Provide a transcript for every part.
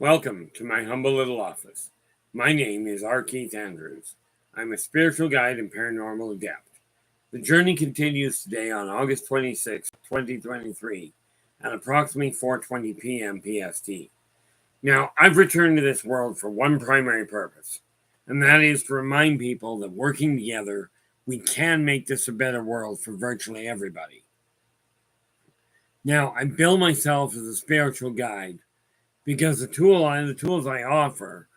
Welcome to my humble little office. My name is R. Keith Andrews. I'm a spiritual guide and paranormal adept. The journey continues today on August 26, 2023 at approximately 4:20 p.m. PST. Now, I've returned to this world for one primary purpose, and that is to remind people that working together, we can make this a better world for virtually everybody. Now, I bill myself as a spiritual guide because the tools I offer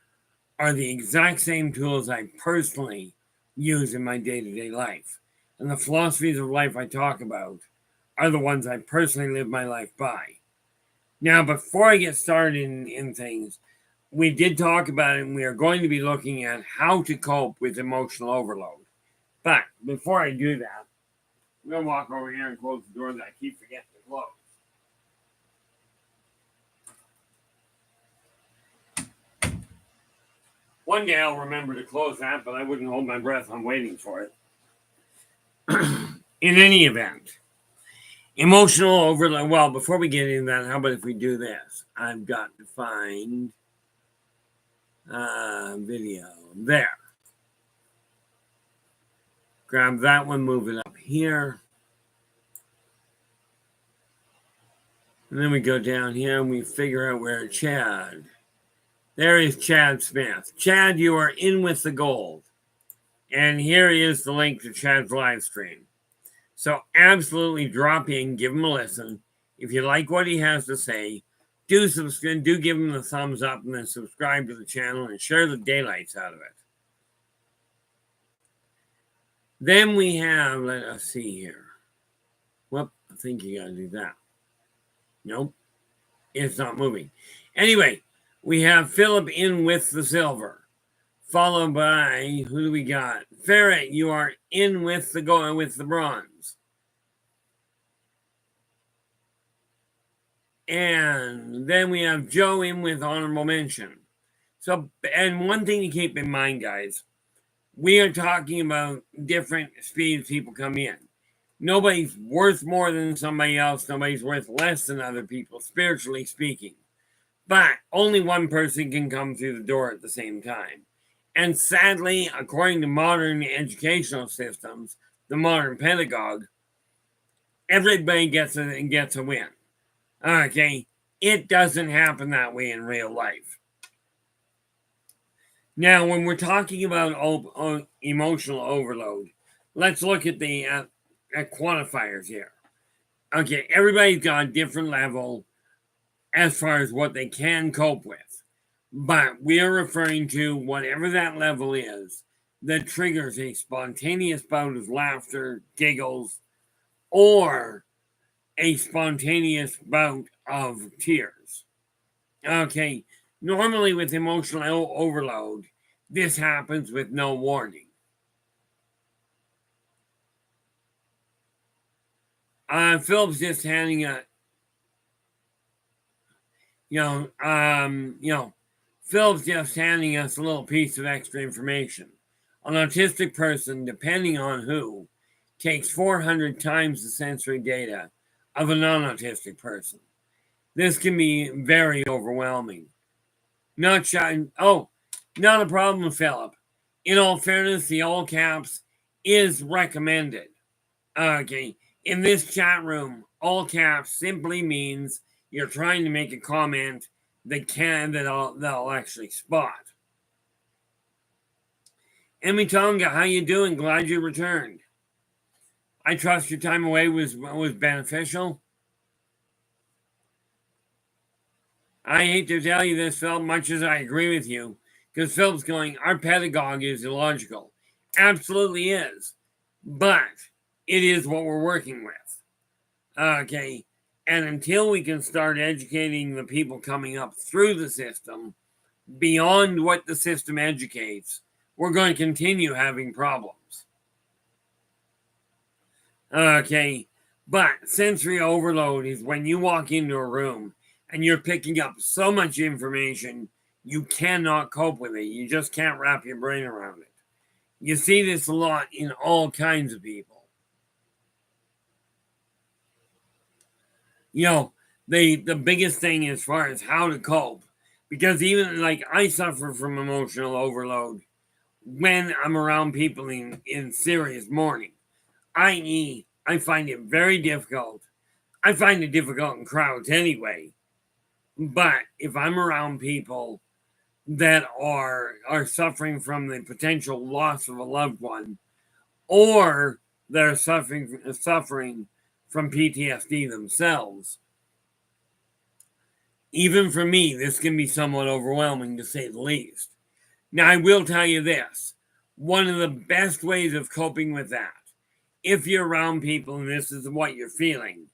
are the exact same tools I personally use in my day-to-day life. And the philosophies of life I talk about are the ones I personally live my life by. Now, before I get started in things, we did talk about it, and we are going to be looking at how to cope with emotional overload. But before I do that, I'm going to walk over here and close the door that I keep forgetting to close. One day I'll remember to close that, but I wouldn't hold my breath. I'm waiting for it. In any event, emotional overload. Well, before we get into that, how about if we do this? I've got to find video. There. Grab that one, move it up here. And then we go down here and we figure out where Chad. There is Chad Smith. Chad, you are in with the gold. And here is the link to Chad's live stream. So absolutely drop in, give him a listen. If you like what he has to say, do give him the thumbs up and then subscribe to the channel and share the daylights out of it. Then we have, let us see here. Whoop, I think you got to do that. Nope, it's not moving. Anyway, we have Philip in with the silver, followed by, who do we got? Ferret, you are in with the bronze. And then we have Jhow in with honorable mention. So, and one thing to keep in mind, guys, we are talking about different speeds people come in. Nobody's worth more than somebody else. Nobody's worth less than other people, spiritually speaking. But only one person can come through the door at the same time. And sadly, according to modern educational systems, the modern pedagogue, everybody gets a win. Okay, it doesn't happen that way in real life. Now, when we're talking about emotional overload, let's look at the at quantifiers here. Okay, everybody's got a different level as far as what they can cope with. But we are referring to whatever that level is that triggers a spontaneous bout of laughter, giggles, or a spontaneous bout of tears. Okay, normally with emotional overload, this happens with no warning. Philip's just handing Philip's just handing us a little piece of extra information. An autistic person, depending on who, takes 400 times the sensory data of a non-autistic person. This can be very overwhelming. Not a problem, Philip. In all fairness, the all caps is recommended. Okay, in this chat room, all caps simply means you're trying to make a comment that'll actually spot. Emmy Tonga, how you doing? Glad you returned. I trust your time away was beneficial. I hate to tell you this, Philip, much as I agree with you, because Philip's going, our pedagogue is illogical. Absolutely is. But it is what we're working with. Okay. And until we can start educating the people coming up through the system beyond what the system educates, we're going to continue having problems. Okay. But sensory overload is when you walk into a room and you're picking up so much information, you cannot cope with it. You just can't wrap your brain around it. You see this a lot in all kinds of people. The biggest thing as far as how to cope, Because even like I suffer from emotional overload when I'm around people in serious mourning, i.e., I find it very difficult. I find it difficult in crowds anyway. But if I'm around people that are suffering from the potential loss of a loved one, or they're suffering from PTSD themselves, even for me, this can be somewhat overwhelming to say the least. Now, I will tell you this: one of the best ways of coping with that, if you're around people and this is what you're feeling,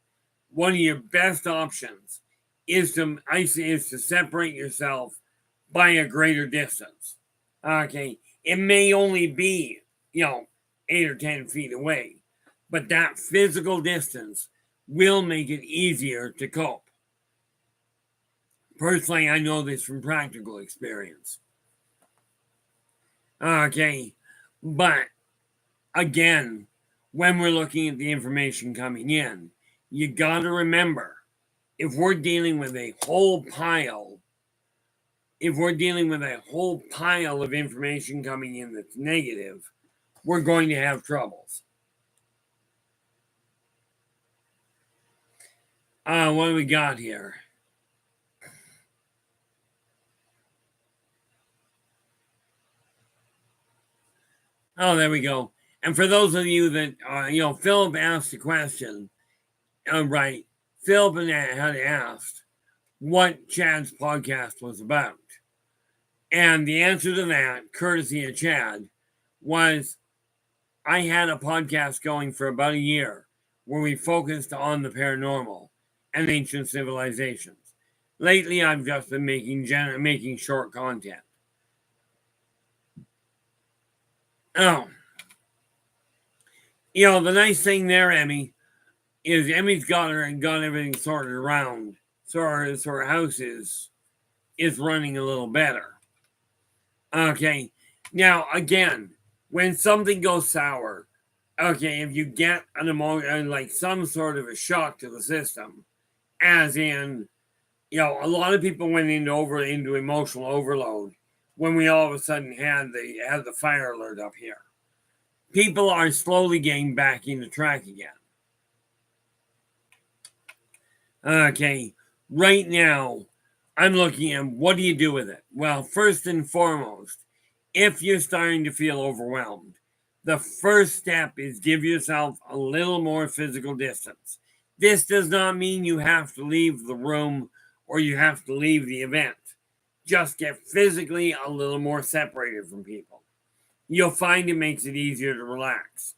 one of your best options is to separate yourself by a greater distance. Okay, it may only be 8 or 10 feet away, but that physical distance will make it easier to cope. Personally, I know this from practical experience. Okay, but again, when we're looking at the information coming in, you got to remember, if we're dealing with a whole pile of information coming in that's negative, we're going to have troubles. What do we got here? Oh, there we go. And for those of you that, Philip asked a question, right? Philip had asked what Chad's podcast was about. And the answer to that, courtesy of Chad, was I had a podcast going for about a year where we focused on the paranormal and ancient civilizations. Lately, I've just been making short content. Oh, the nice thing there, Emmy, is Emmy's got everything sorted around, so her house is running a little better. Okay, now again, when something goes sour, okay, if you get an emotion like some sort of a shock to the system, as in, a lot of people went into emotional overload when we all of a sudden had the fire alert up here. People are slowly getting back into track again. Okay, right now, I'm looking at what do you do with it? Well, first and foremost, if you're starting to feel overwhelmed, the first step is give yourself a little more physical distance. This does not mean you have to leave the room or you have to leave the event. Just get physically a little more separated from people. You'll find it makes it easier to relax.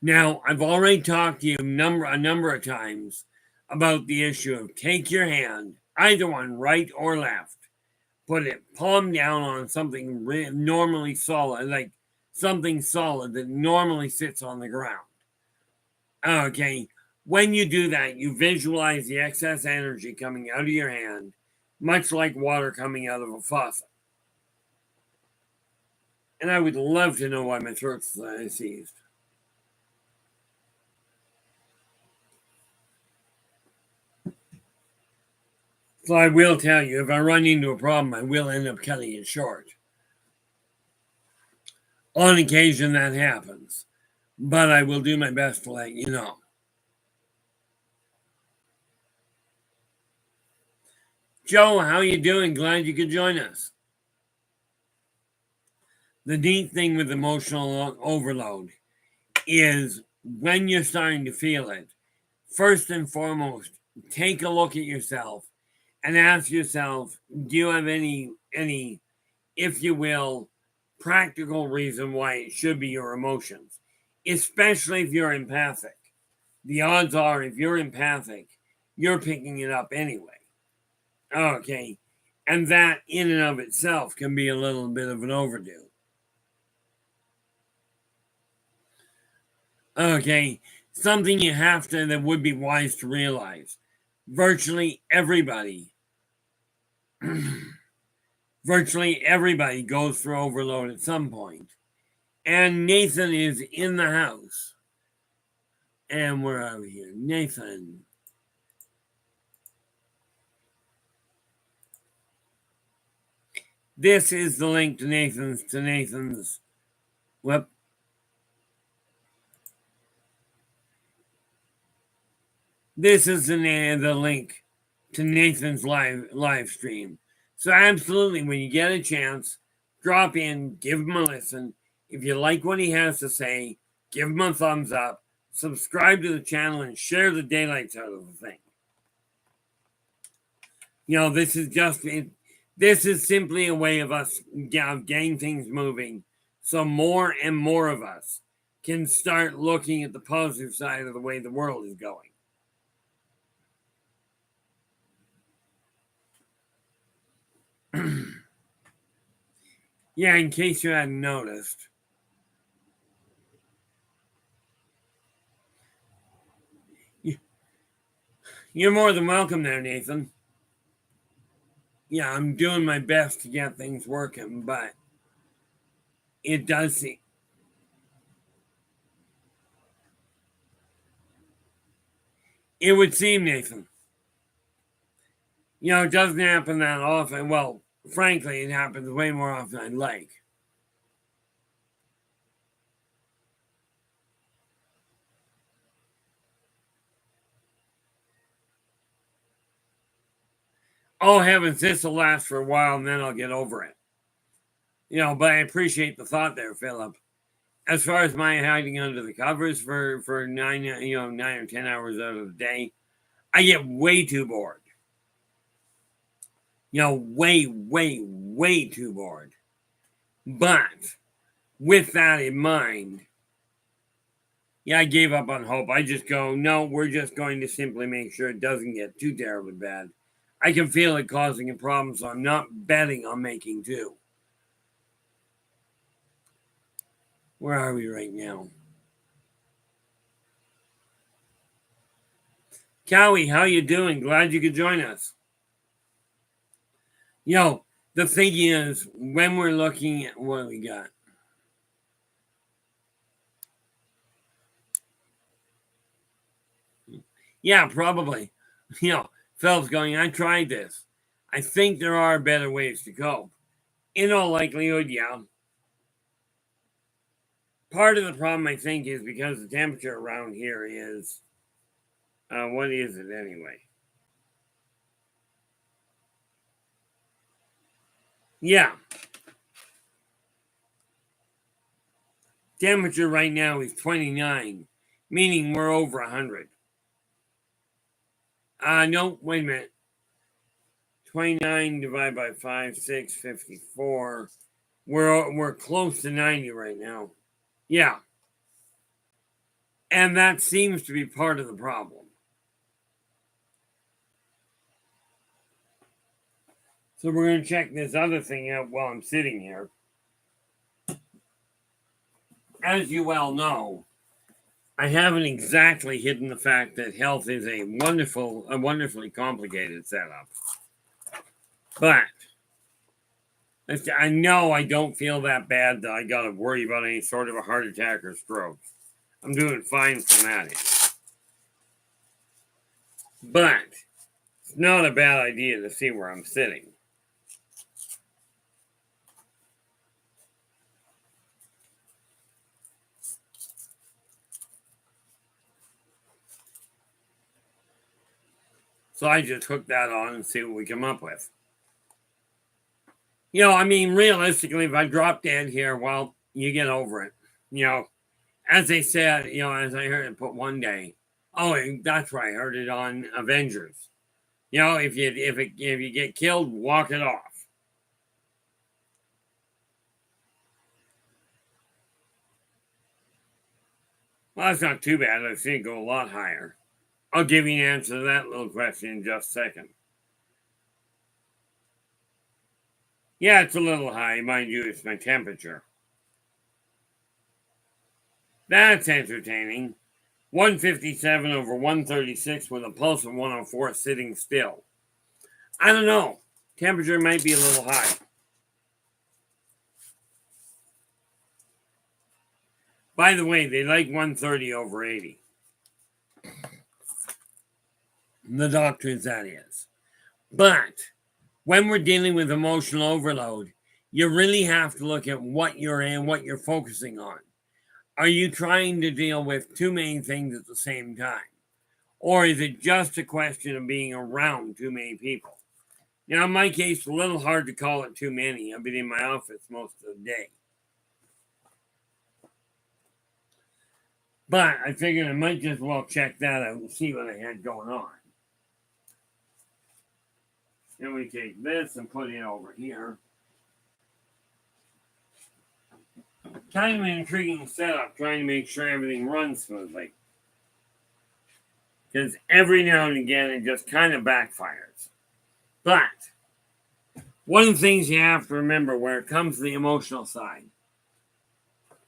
Now, I've already talked to you a number of times about the issue of take your hand, either one, right or left, put it palm down on something normally solid, like something solid that normally sits on the ground. Okay, when you do that, you visualize the excess energy coming out of your hand, much like water coming out of a faucet. And I would love to know why my throat's seized. So I will tell you, if I run into a problem, I will end up cutting it short. On occasion, that happens. But I will do my best to let you know. Joe, how you doing? Glad you could join us. The neat thing with emotional overload is when you're starting to feel it, first and foremost, take a look at yourself and ask yourself, do you have any, if you will, practical reason why it should be your emotions, especially if you're empathic. The odds are, if you're empathic, you're picking it up anyway. Okay. And that in and of itself can be a little bit of an overdue. Okay. Something that would be wise to realize. Virtually everybody goes through overload at some point. And Nathan is in the house. And we're over here. Nathan. This is the link to Nathan's web. This is the link to Nathan's live stream. So absolutely, when you get a chance, drop in, give him a listen. If you like what he has to say, give him a thumbs up, subscribe to the channel, and share the daylights out of the thing. You know, this is simply a way of us getting things moving, so more and more of us can start looking at the positive side of the way the world is going. Yeah, in case you hadn't noticed. You're more than welcome there, Nathan. Yeah, I'm doing my best to get things working, but it does seem. It would seem, Nathan. You know, it doesn't happen that often. Well, frankly, it happens way more often than I'd like. Oh, heavens, this will last for a while and then I'll get over it. You know, but I appreciate the thought there, Philip. As far as my hiding under the covers for 9 or 10 hours out of the day, I get way too bored. You know, way too bored. But with that in mind, yeah, I gave up on hope. I just go, no, we're just going to simply make sure it doesn't get too terribly bad. I can feel it causing a problem, so I'm not betting on making two. Where are we right now? Cowie, how you doing? Glad you could join us. You know, the thing is, when we're looking at what we got. Yeah, probably. You know, Phil's going, I tried this. I think there are better ways to cope. In all likelihood, yeah. Part of the problem, I think, is because the temperature around here is, what is it anyway? Yeah. Temperature right now is 29, meaning we're over 100. No, wait a minute. 29 divided by 5, 6, 54. We're close to 90 right now. Yeah. And that seems to be part of the problem. So we're going to check this other thing out while I'm sitting here. As you well know, I haven't exactly hidden the fact that health is a wonderfully complicated setup. But I know I don't feel that bad that I got to worry about any sort of a heart attack or stroke. I'm doing fine from that end. But it's not a bad idea to see where I'm sitting. So I just hook that on and see what we come up with. You know, I mean, realistically, if I drop dead here, well, you get over it. You know, as they said, you know, as I heard it put one day. Oh, that's right. I heard it on Avengers. You know, if you get killed, walk it off. Well, that's not too bad. I've seen it go a lot higher. I'll give you an answer to that little question in just a second. Yeah, it's a little high. Mind you, it's my temperature. That's entertaining. 157 over 136 with a pulse of 104 sitting still. I don't know. Temperature might be a little high. By the way, they like 130 over 80. The doctors, that is. But when we're dealing with emotional overload, you really have to look at what you're in, what you're focusing on. Are you trying to deal with too many things at the same time? Or is it just a question of being around too many people? Now, in my case, it's a little hard to call it too many. I've been in my office most of the day. But I figured I might just well check that out and see what I had going on. Then we take this and put it over here. Kind of an intriguing setup, trying to make sure everything runs smoothly. Because every now and again, it just kind of backfires. But one of the things you have to remember where it comes to the emotional side,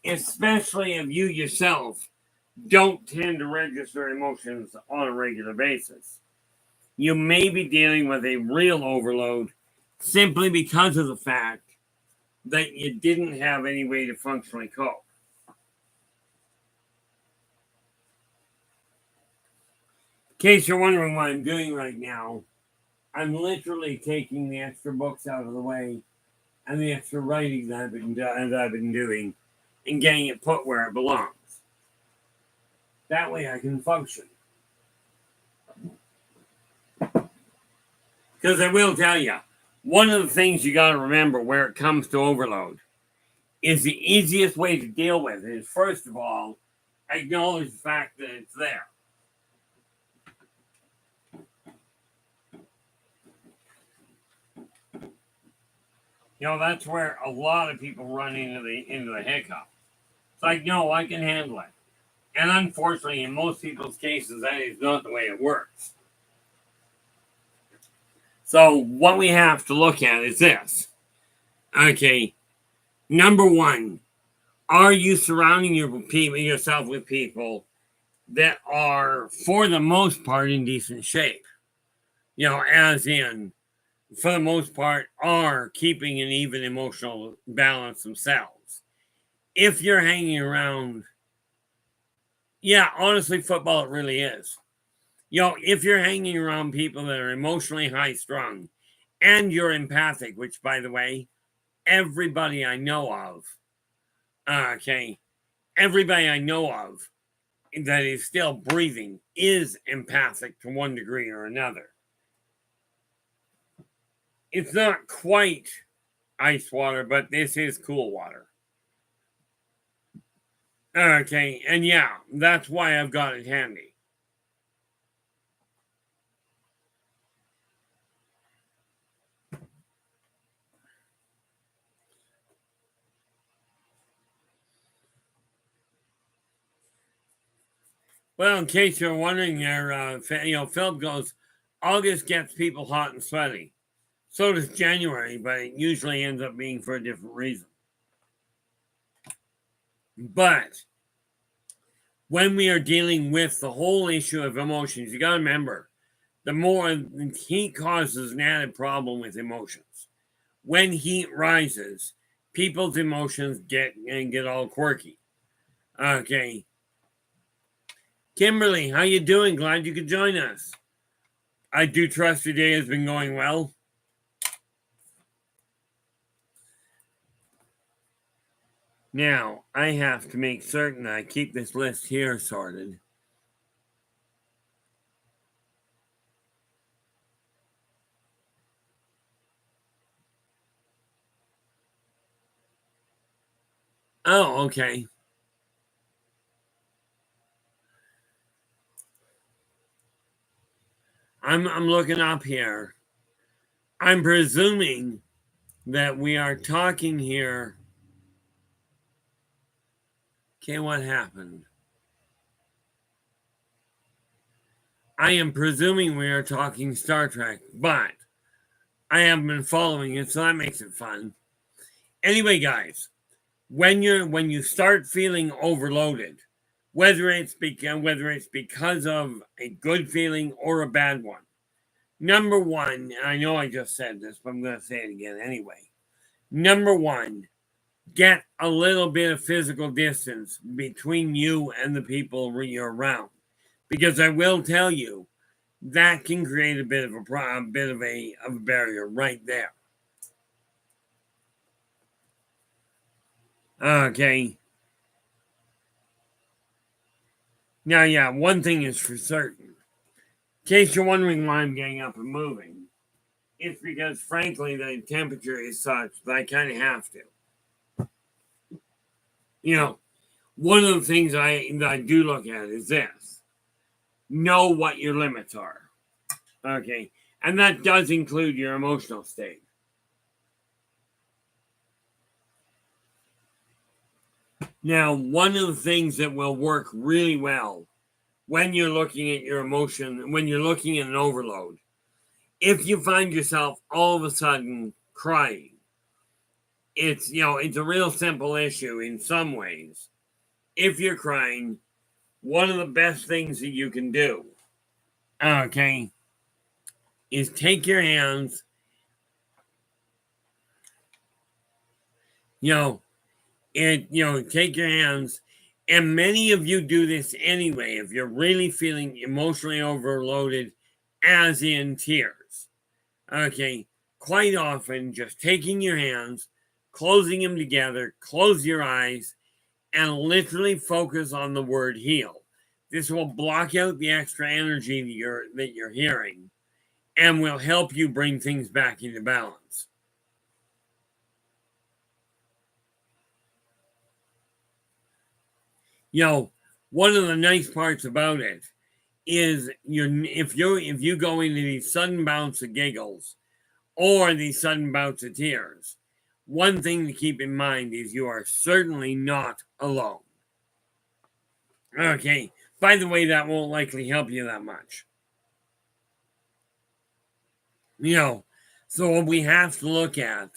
especially if you yourself don't tend to register emotions on a regular basis, you may be dealing with a real overload simply because of the fact that you didn't have any way to functionally cope. In case you're wondering what I'm doing right now, I'm literally taking the extra books out of the way and the extra writing that I've been doing and getting it put where it belongs. That way I can function. Because I will tell you, one of the things you got to remember where it comes to overload is the easiest way to deal with it is, first of all, acknowledge the fact that it's there. You know, that's where a lot of people run into the hiccup. It's like, no, I can handle it. And unfortunately, in most people's cases, that is not the way it works. So what we have to look at is this. Okay, number one, are you surrounding yourself with people that are, for the most part, in decent shape? You know, as in, for the most part, are keeping an even emotional balance themselves. If you're hanging around, yeah, honestly, football, it really is. You know, if you're hanging around people that are emotionally high strung and you're empathic, which, by the way, everybody I know of, everybody I know of that is still breathing is empathic to one degree or another. It's not quite ice water, but this is cool water. Okay, and yeah, that's why I've got it handy. Well, in case you're wondering there, Philip goes, August gets people hot and sweaty. So does January, but it usually ends up being for a different reason. But when we are dealing with the whole issue of emotions, you got to remember, the more heat causes an added problem with emotions. When heat rises, people's emotions get all quirky. Okay. Kimberly, how you doing? Glad you could join us. I do trust your day has been going well. Now, I have to make certain I keep this list here sorted. Oh, okay. I'm looking up here. I'm presuming that we are talking here. Okay, what happened? I am presuming we are talking Star Trek, but I haven't been following it, so that makes it fun. Anyway, guys, when you start feeling overloaded, whether it's because of a good feeling or a bad one, number one, I know I just said this, but I'm going to say it again anyway. Number one, get a little bit of physical distance between you and the people you're around, because I will tell you that can create a bit of a barrier right there. Okay. Now, yeah, one thing is for certain. In case you're wondering why I'm getting up and moving, it's because, frankly, the temperature is such that I kind of have to. You know, one of the things that I do look at is this: know what your limits are. Okay, and that does include your emotional state. Now, one of the things that will work really well when you're looking at your emotion, when you're looking at an overload, if you find yourself all of a sudden crying, it's a real simple issue in some ways. If you're crying, one of the best things that you can do, okay, is take your hands, you know, take your hands, and many of you do this anyway if you're really feeling emotionally overloaded, as in tears. Okay, quite often just taking your hands, closing them together, close your eyes, and literally focus on the word heal. This will block out the extra energy that you're hearing and will help you bring things back into balance. One of the nice parts about it is if you go into these sudden bouts of giggles or these sudden bouts of tears, one thing to keep in mind is you are certainly not alone. Okay, by the way, that won't likely help you that much. So what we have to look at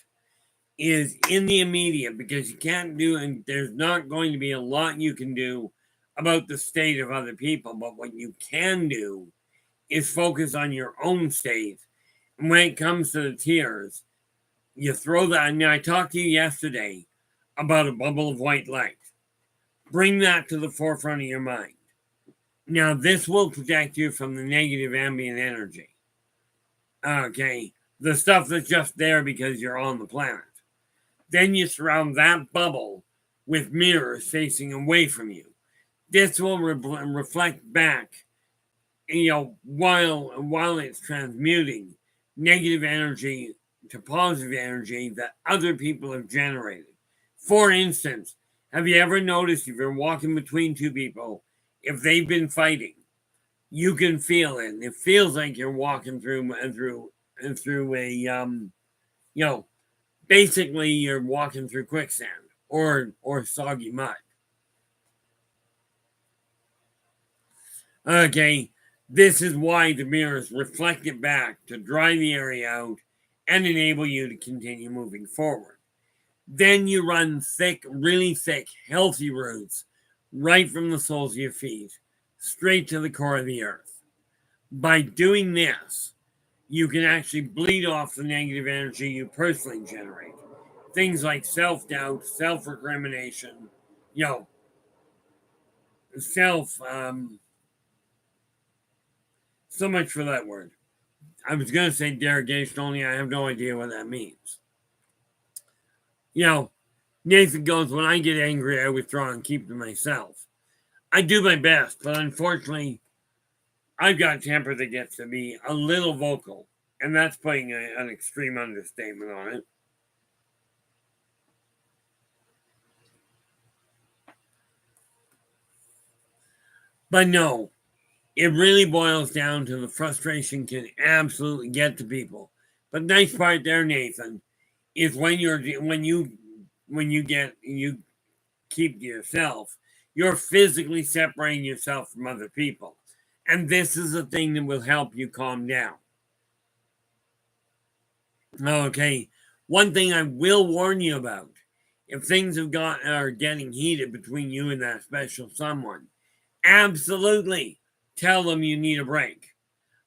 is in the immediate, because you can't do, and there's not going to be a lot you can do about the state of other people, but what you can do is focus on your own state. And when it comes to the tears, you throw that. And I talked to you yesterday about a bubble of white light. Bring that to the forefront of your mind. Now, this will protect you from the negative ambient energy. Okay, the stuff that's just there because you're on the planet. Then you surround that bubble with mirrors facing away from you. This will reflect back, while it's transmuting negative energy to positive energy that other people have generated. For instance, have you ever noticed if you're walking between two people, if they've been fighting, you can feel it. And it feels like you're walking through a basically you're walking through quicksand or soggy mud. Okay, this is why the mirrors reflect it back to dry the area out and enable you to continue moving forward. Then you run thick, really thick, healthy roots right from the soles of your feet straight to the core of the earth. By doing this, you can actually bleed off the negative energy you personally generate. Things like self-doubt, self-recrimination, you know, self, so much for that word. I was going to say derogation, only I have no idea what that means. Nathan goes, when I get angry, I withdraw and keep to myself. I do my best, but unfortunately, I've got a temper that gets to be a little vocal, and that's putting an extreme understatement on it. But no, it really boils down to the frustration can absolutely get to people. But nice part there, Nathan, is when you keep to yourself, you're physically separating yourself from other people. And this is the thing that will help you calm down. Okay. One thing I will warn you about, if things are getting heated between you and that special someone, absolutely tell them you need a break.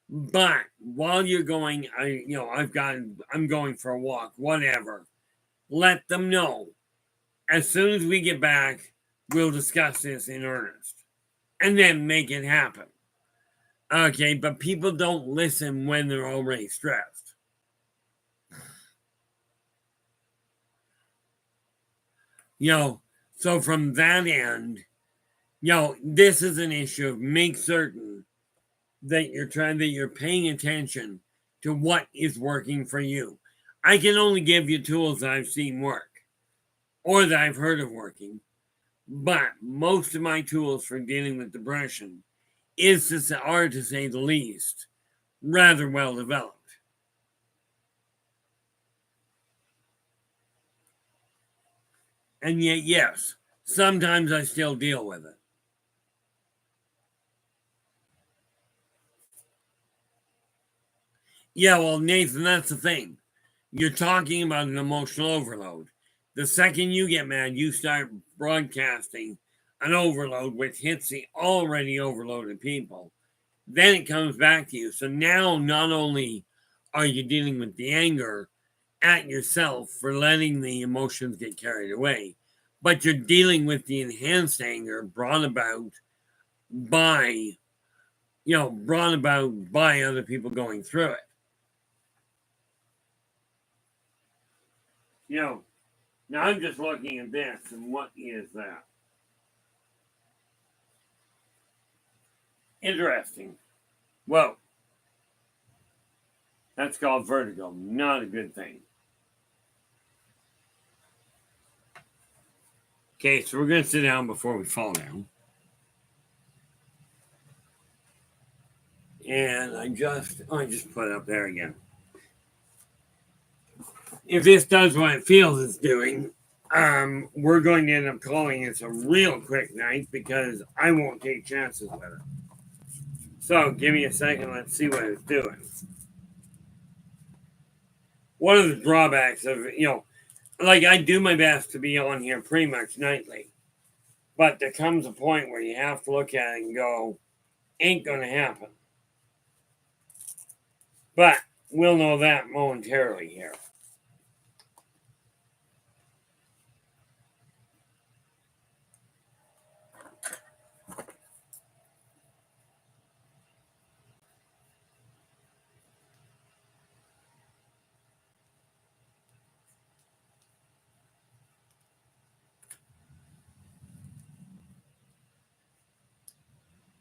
But while you're going, I'm going for a walk, whatever. Let them know. As soon as we get back, we'll discuss this in earnest. And then make it happen. Okay, but people don't listen when they're already stressed. So from that end, this is an issue of make certain that you're paying attention to what is working for you. I can only give you tools that I've seen work or that I've heard of working, but most of my tools for dealing with depression are, to say the least, rather well developed. And yet, yes, sometimes I still deal with it. Yeah, well, Nathan, that's the thing. You're talking about an emotional overload. The second you get mad, you start broadcasting an overload which hits the already overloaded people. Then it comes back to you. So now not only are you dealing with the anger at yourself for letting the emotions get carried away, but you're dealing with the enhanced anger brought about by other people going through it. Now I'm just looking at this, and what is that? Interesting. Whoa. That's called vertigo. Not a good thing. Okay, so we're going to sit down before we fall down. And I just put it up there again. If this does what it feels it's doing, we're going to end up calling this a real quick night because I won't take chances with it. So give me a second. Let's see what it's doing. One of the drawbacks of, I do my best to be on here pretty much nightly. But there comes a point where you have to look at it and go, ain't going to happen. But we'll know that momentarily here.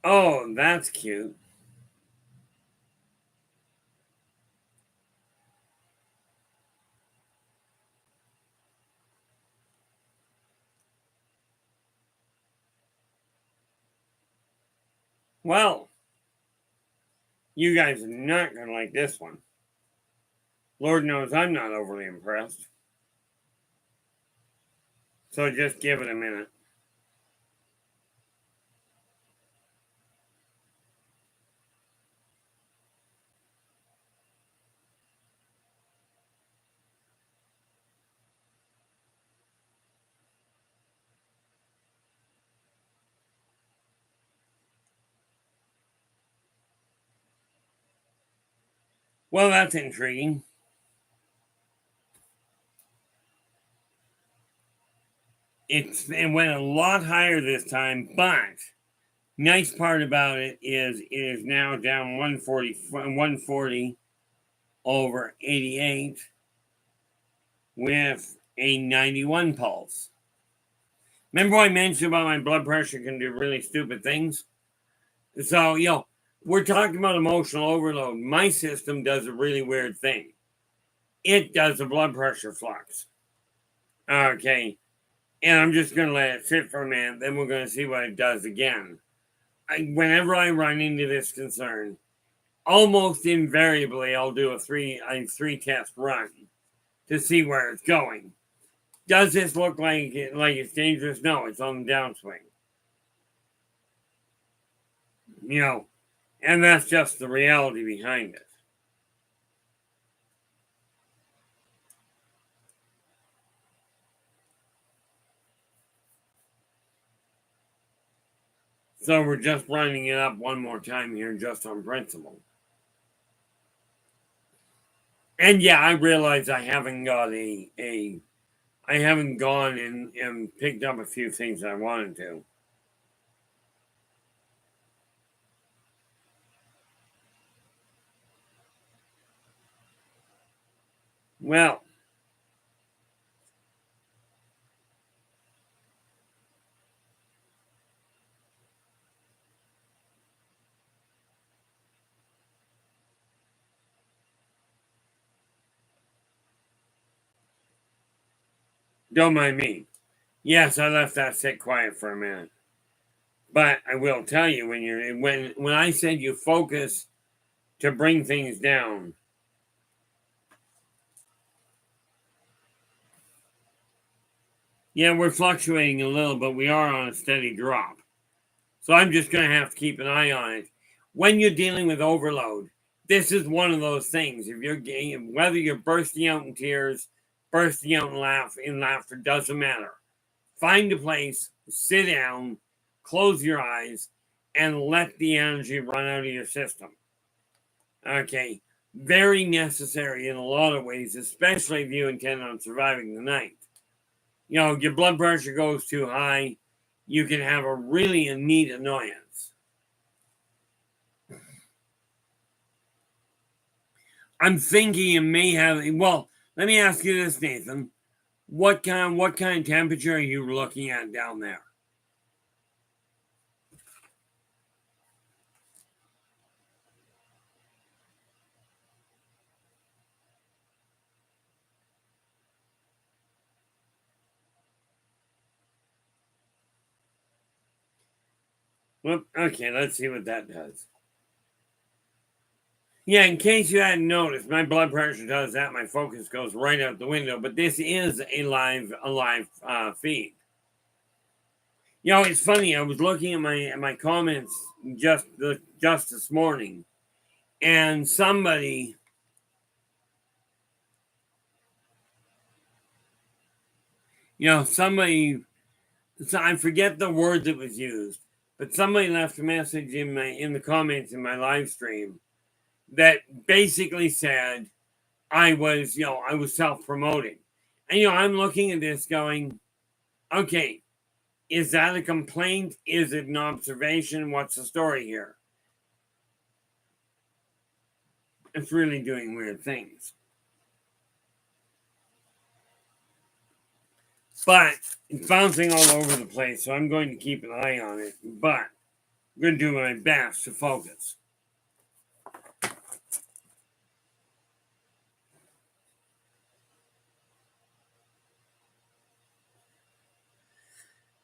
Oh, that's cute. Well, you guys are not going to like this one. Lord knows I'm not overly impressed. So just give it a minute. Well, that's intriguing. It went a lot higher this time, but nice part about it is now down 140 over 88 with a 91 pulse. Remember I mentioned about my blood pressure can do really stupid things? So, we're talking about emotional overload. My system does a really weird thing. It does a blood pressure flux. Okay. And I'm just going to let it sit for a minute. Then we're going to see what it does again. Whenever I run into this concern, almost invariably I'll do a three test run to see where it's going. Does this look like it's dangerous? No, it's on the downswing. And that's just the reality behind it. So we're just running it up one more time here just on principle. And yeah, I realize I haven't got I haven't gone and picked up a few things I wanted to. Well, Don't mind me. Yes, I left that sit quiet for a minute. But I will tell you, when I said you focus to bring things down, yeah, we're fluctuating a little, but we are on a steady drop. So I'm just going to have to keep an eye on it. When you're dealing with overload, this is one of those things. If you're getting, whether you're bursting out in tears, bursting out in laughter, doesn't matter. Find a place, sit down, close your eyes, and let the energy run out of your system. Okay, very necessary in a lot of ways, especially if you intend on surviving the night. You know, your blood pressure goes too high, you can have a really neat annoyance. I'm thinking it may have. Well, let me ask you this, Nathan. What kind of temperature are you looking at down there? Well, okay, let's see what that does. Yeah, in case you hadn't noticed, my blood pressure does that. My focus goes right out the window. But this is a live feed. You know, it's funny. I was looking at my comments just this morning, and somebody, somebody, so I forget the word that was used, but somebody left a message in the comments in my live stream that basically said I was self promoting, and I'm looking at this going, okay, is that a complaint? Is it an observation? What's the story here? It's really doing weird things. But it's bouncing all over the place, so I'm going to keep an eye on it. But I'm going to do my best to focus.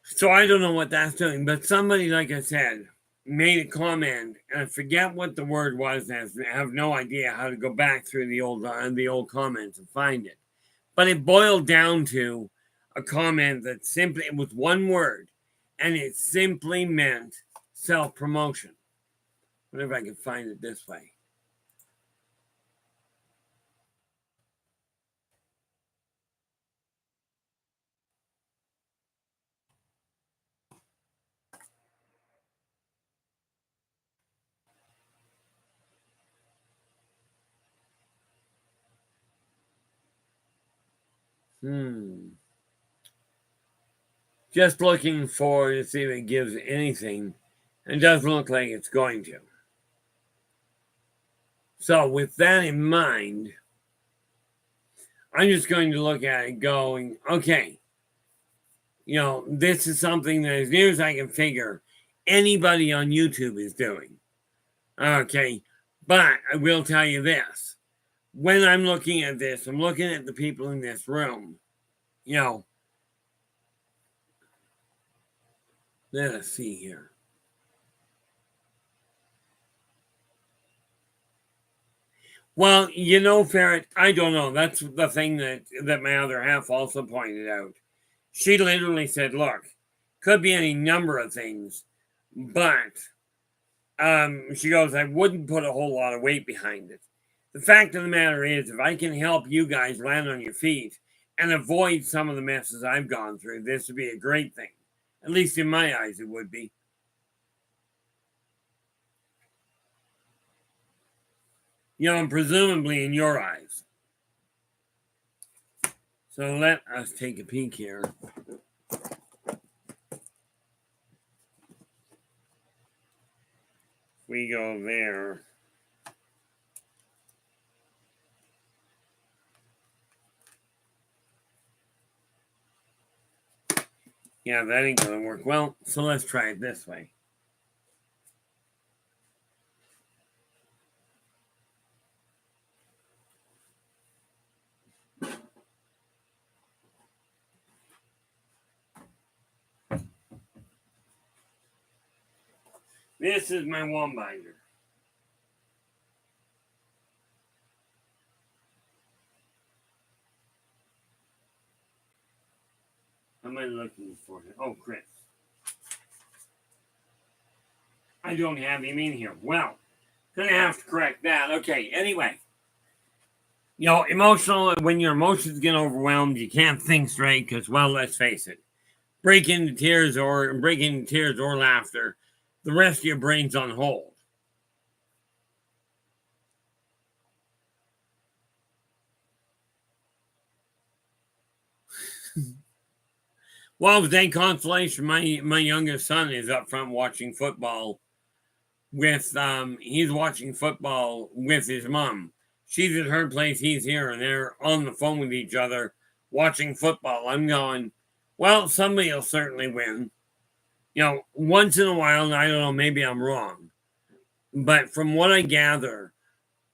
So I don't know what that's doing, but somebody, like I said, made a comment, and I forget what the word was, and I have no idea how to go back through the old comments and find it. But it boiled down to a comment that simply, it was one word, and it simply meant self-promotion. Whatever I can find it this way. Just looking forward to see if it gives anything. It doesn't look like it's going to. So with that in mind, I'm just going to look at it going, okay, this is something that, as near as I can figure, anybody on YouTube is doing. Okay, but I will tell you this. When I'm looking at this, I'm looking at the people in this room. Let us see here. Well, Ferret, I don't know. That's the thing that my other half also pointed out. She literally said, look, could be any number of things, but she goes, I wouldn't put a whole lot of weight behind it. The fact of the matter is, if I can help you guys land on your feet and avoid some of the messes I've gone through, this would be a great thing. At least in my eyes, it would be. And presumably in your eyes. So let us take a peek here. We go there. Yeah, that ain't gonna work well, so let's try it this way. This is my one binder. How am I looking for him? Oh, Chris. I don't have him in here. Well, gonna have to correct that. Okay, anyway. Emotional, when your emotions get overwhelmed, you can't think straight because, well, let's face it, break into tears or laughter, the rest of your brain's on hold. Well, with that consolation, my youngest son is up front watching football with he's watching football with his mom. She's at her place, he's here, and they're on the phone with each other watching football. I'm going, well, somebody will certainly win. Once in a while, and I don't know, maybe I'm wrong, but from what I gather,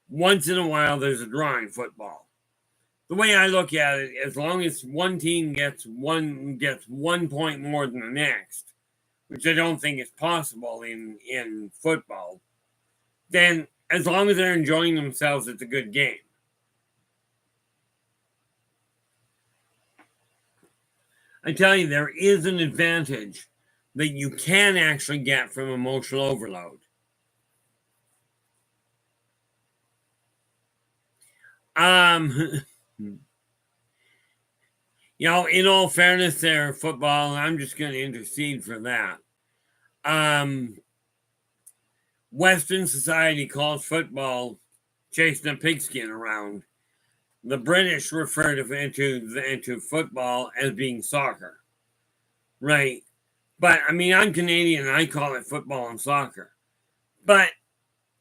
once in a while there's a draw in football. The way I look at it, as long as one team gets 1 point more than the next, which I don't think is possible in football, then as long as they're enjoying themselves, it's a good game. I tell you, there is an advantage that you can actually get from emotional overload. In all fairness there, football, I'm just going to intercede for that. Western society calls football chasing a pigskin around. The British refer to football as being soccer. Right. But, I'm Canadian and I call it football and soccer. But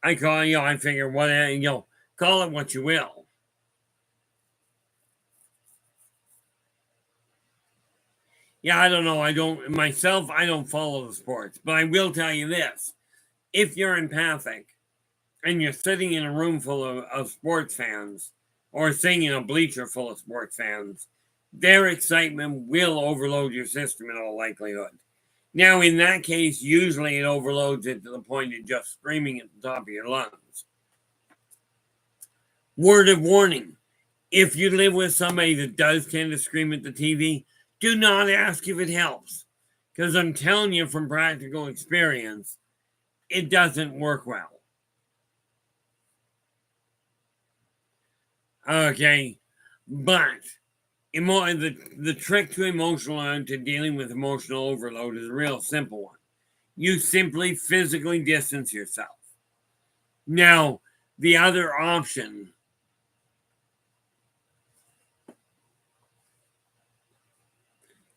I figure, call it what you will. Yeah, I don't know. I don't follow the sports. But I will tell you this. If you're empathic and you're sitting in a room full of sports fans or sitting in a bleacher full of sports fans, their excitement will overload your system in all likelihood. Now, in that case, usually it overloads it to the point of just screaming at the top of your lungs. Word of warning. If you live with somebody that does tend to scream at the TV, do not ask if it helps. Because I'm telling you from practical experience, it doesn't work well. Okay, but the trick to dealing with emotional overload is a real simple one. You simply physically distance yourself. Now, the other option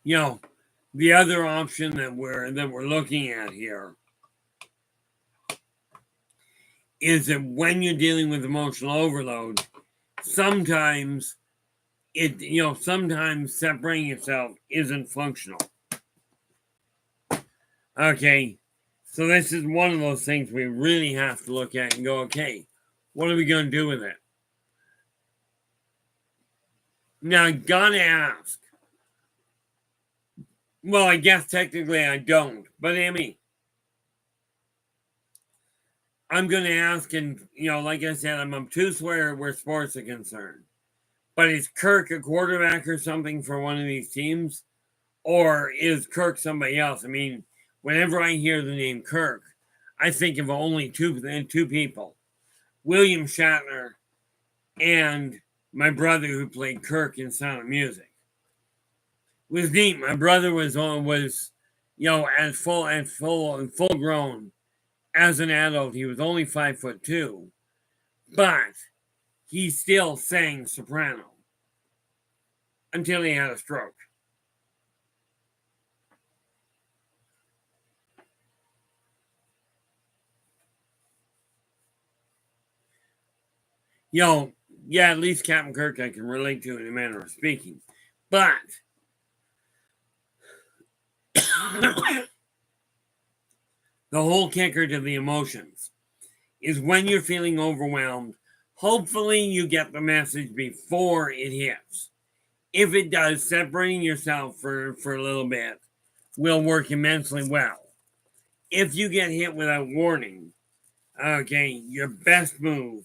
that we're looking at here is that when you're dealing with emotional overload, sometimes separating yourself isn't functional. Okay, so this is one of those things we really have to look at and go, okay, what are we going to do with it? Now, I gotta ask. Well, I guess technically I don't, but Amy, I'm going to ask, and like I said, I'm obtuse where sports are concerned. But is Kirk a quarterback or something for one of these teams? Or is Kirk somebody else? Whenever I hear the name Kirk, I think of only two people. William Shatner and my brother who played Kirk in Sound of Music. It was neat. My brother was as full grown as an adult. He was only 5'2", but he still sang soprano until he had a stroke. At least Captain Kirk I can relate to in a manner of speaking. But the whole kicker to the emotions is when you're feeling overwhelmed, hopefully you get the message before it hits. If it does, separating yourself for a little bit will work immensely well. if you get hit without warning, okay, your best move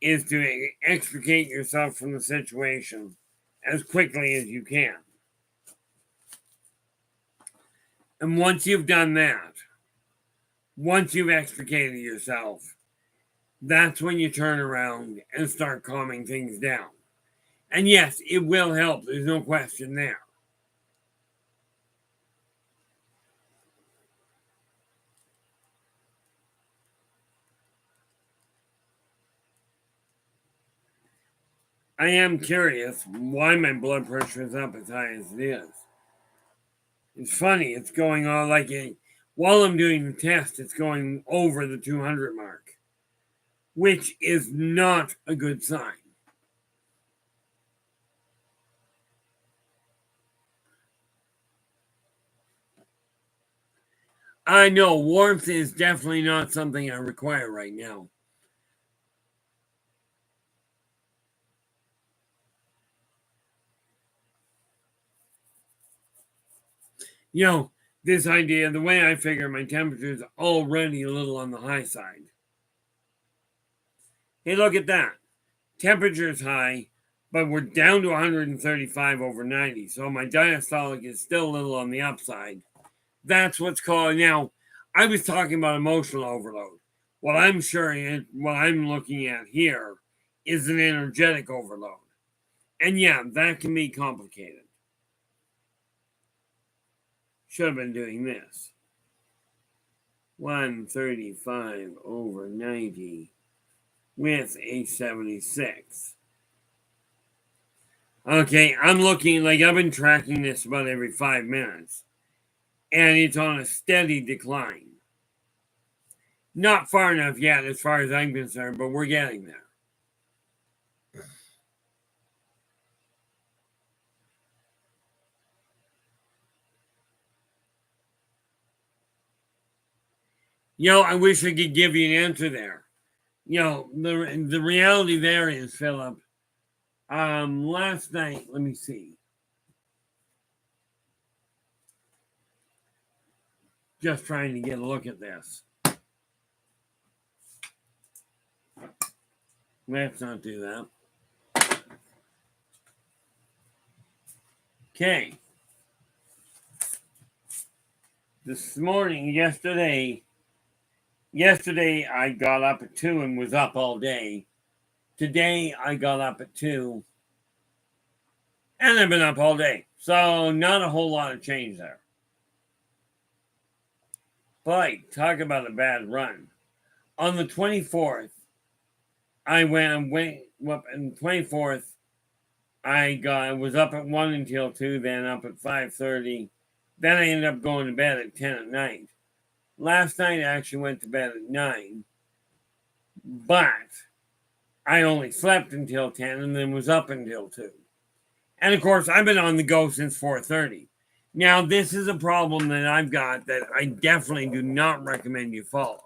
is to extricate yourself from the situation as quickly as you can. And once you've done that, once you've extricated yourself, that's when you turn around and start calming things down. And yes, it will help. There's no question there. I am curious why my blood pressure is up as high as it is. It's funny, it's going on while I'm doing the test, it's going over the 200 mark, which is not a good sign. I know warmth is definitely not something I require right now. You know, this idea, the way I figure my temperature is already a little on the high side. Hey, look at that. Temperature's high, but we're down to 135 over 90. So my diastolic is still a little on the upside. That's what's called. Now, I was talking about emotional overload. What I'm looking at here is an energetic overload. And yeah, that can be complicated. Should have been doing this. 135 over 90 with a 76. Okay, I'm looking like I've been tracking this about every 5 minutes, and it's on a steady decline. Not far enough yet, as far as I'm concerned, but we're getting there. I wish I could give you an answer there. The reality there is, Philip. Last night, let me see. Just trying to get a look at this. Let's not do that. Okay. Yesterday I got up at 2 and was up all day. Today I got up at 2 and I've been up all day. So not a whole lot of change there. But talk about a bad run. On the 24th, I was up at 1 until 2, then up at 5:30. Then I ended up going to bed at 10 at night. Last night I actually went to bed at 9. But I only slept until 10 and then was up until 2. And of course, I've been on the go since 4:30. Now, this is a problem that I've got that I definitely do not recommend you follow.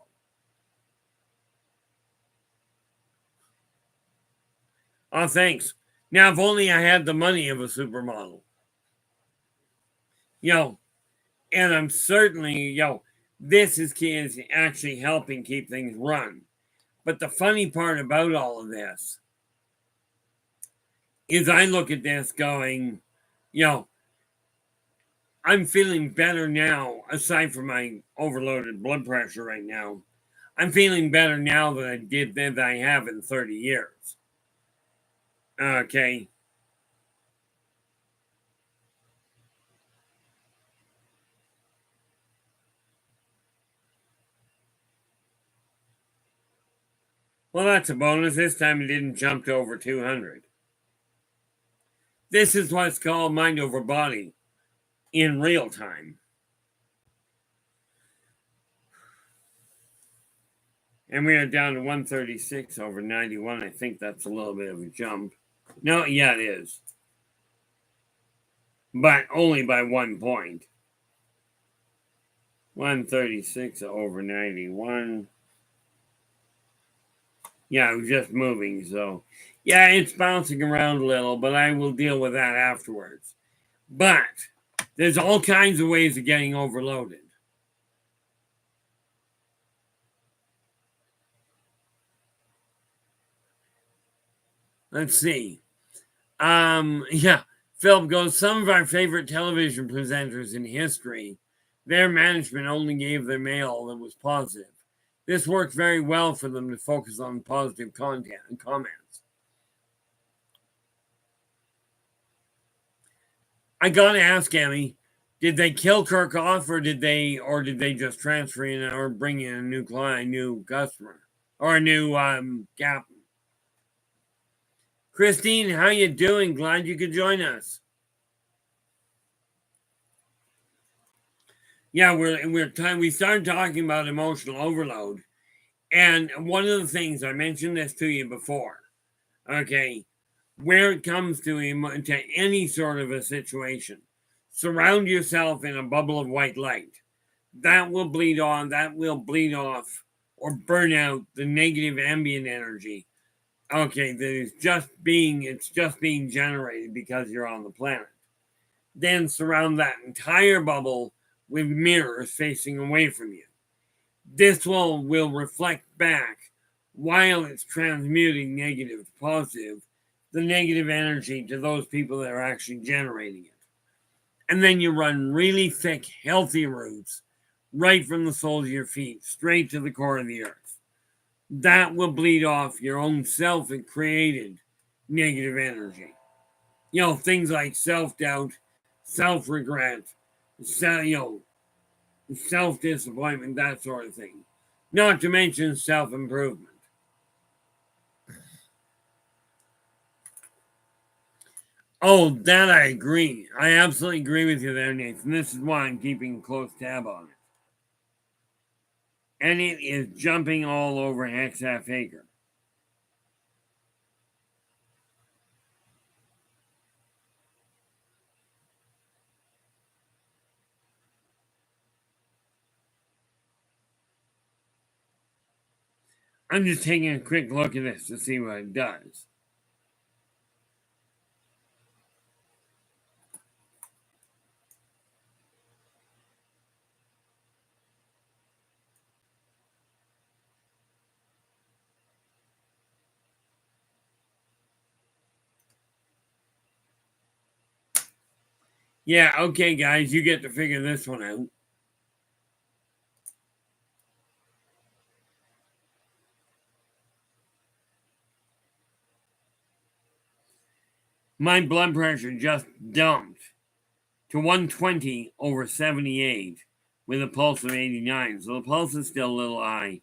Oh, thanks. Now, if only I had the money of a supermodel. And I'm certainly, this is actually helping keep things run. But the funny part about all of this is I look at this going, I'm feeling better now, aside from my overloaded blood pressure right now. I'm feeling better now than I have in 30 years. Okay. Well, that's a bonus. This time it didn't jump to over 200. This is what's called mind over body in real time. And we are down to 136 over 91. I think that's a little bit of a jump. No, yeah, it is. But only by 1 point. 136 over 91. Yeah, it was just moving, so yeah, it's bouncing around a little, but I will deal with that afterwards. But there's all kinds of ways of getting overloaded. Let's see. Yeah. Philip goes, some of our favorite television presenters in history, their management only gave their mail that was positive. This worked very well for them to focus on positive content and comments. I gotta ask Emmy, did they kill Kirk off, or did they just transfer in or bring in a new client, new customer, or a new captain? Christine, how you doing? Glad you could join us. Yeah, we started talking about emotional overload, and one of the things I mentioned this to you before. Okay, where it comes to any sort of a situation, surround yourself in a bubble of white light. That will bleed on. That will bleed off or burn out the negative ambient energy. Okay, it's just being generated because you're on the planet. Then surround that entire bubble with mirrors facing away from you. This will reflect back while it's transmuting negative to positive, the negative energy to those people that are actually generating it. And then you run really thick, healthy roots right from the soles of your feet straight to the core of the earth. That will bleed off your own self created negative energy. Things like self doubt, self regret, self disappointment, that sort of thing. Not to mention self improvement. Oh, that I agree. I absolutely agree with you there, Nathan. This is why I'm keeping a close tab on it. And it is jumping all over Hexaf Acre. I'm just taking a quick look at this to see what it does. Yeah, okay, guys, you get to figure this one out. My blood pressure just dumped to 120 over 78 with a pulse of 89. So the pulse is still a little high.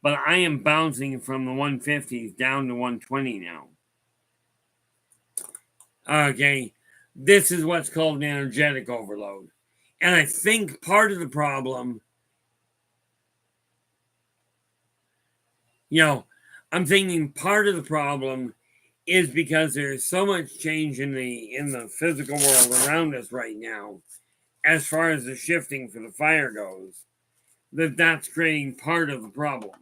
But I am bouncing from the 150s down to 120 now. Okay, this is what's called an energetic overload. And I think part of the problem, I'm thinking part of the problem is because there's so much change in the physical world around us right now, as far as the shifting for the fire goes, that's creating part of the problem.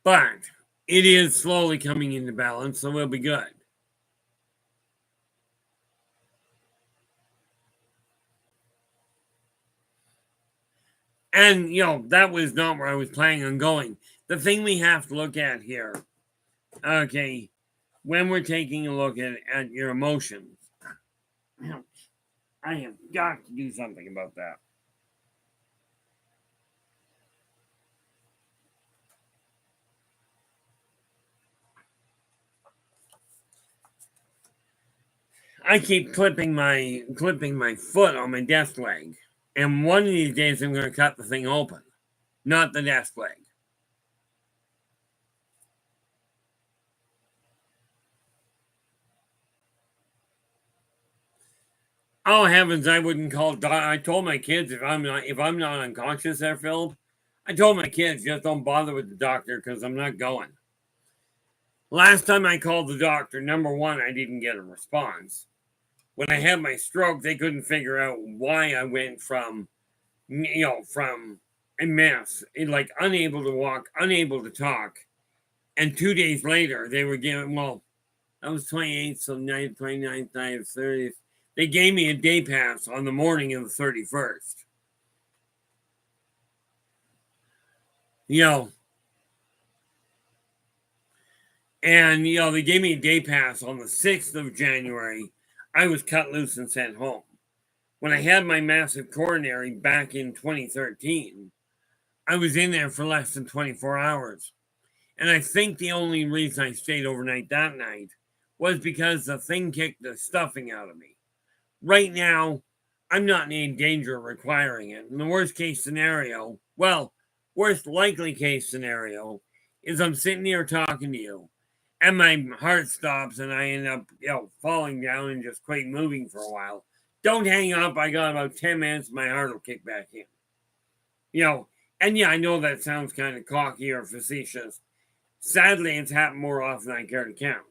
But it is slowly coming into balance, so we'll be good. And, that was not where I was planning on going. The thing we have to look at here, okay, when we're taking a look at your emotions, I have got to do something about that. I keep clipping my foot on my desk leg. And one of these days I'm going to cut the thing open, not the desk leg. Oh heavens, I wouldn't call. I told my kids if I'm not unconscious there, Phil. I told my kids just don't bother with the doctor because I'm not going. Last time I called the doctor, number one, I didn't get a response. When I had my stroke, they couldn't figure out why I went from a mess, like unable to walk, unable to talk, and 2 days later they were giving. Well, that was 28th, so 29th, 30th. They gave me a day pass on the morning of the 31st. And, they gave me a day pass on the 6th of January. I was cut loose and sent home. When I had my massive coronary back in 2013, I was in there for less than 24 hours. And I think the only reason I stayed overnight that night was because the thing kicked the stuffing out of me. Right now, I'm not in any danger of requiring it. And the worst case scenario, worst likely case scenario, is I'm sitting here talking to you and my heart stops and I end up, falling down and just quit moving for a while. Don't hang up. I got about 10 minutes, my heart will kick back in. And yeah, I know that sounds kind of cocky or facetious. Sadly, it's happened more often than I care to count.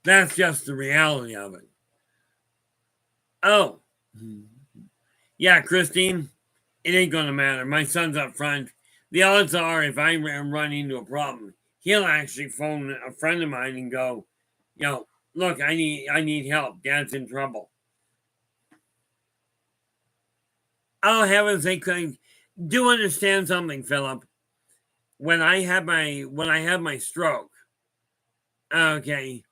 That's just the reality of it. Oh, yeah, Christine, it ain't gonna matter. My son's up front. The odds are, if I run into a problem, he'll actually phone a friend of mine and go, look, I need help. Dad's in trouble. Oh heavens, they couldn't. Do understand something, Philip? When I had my stroke, okay,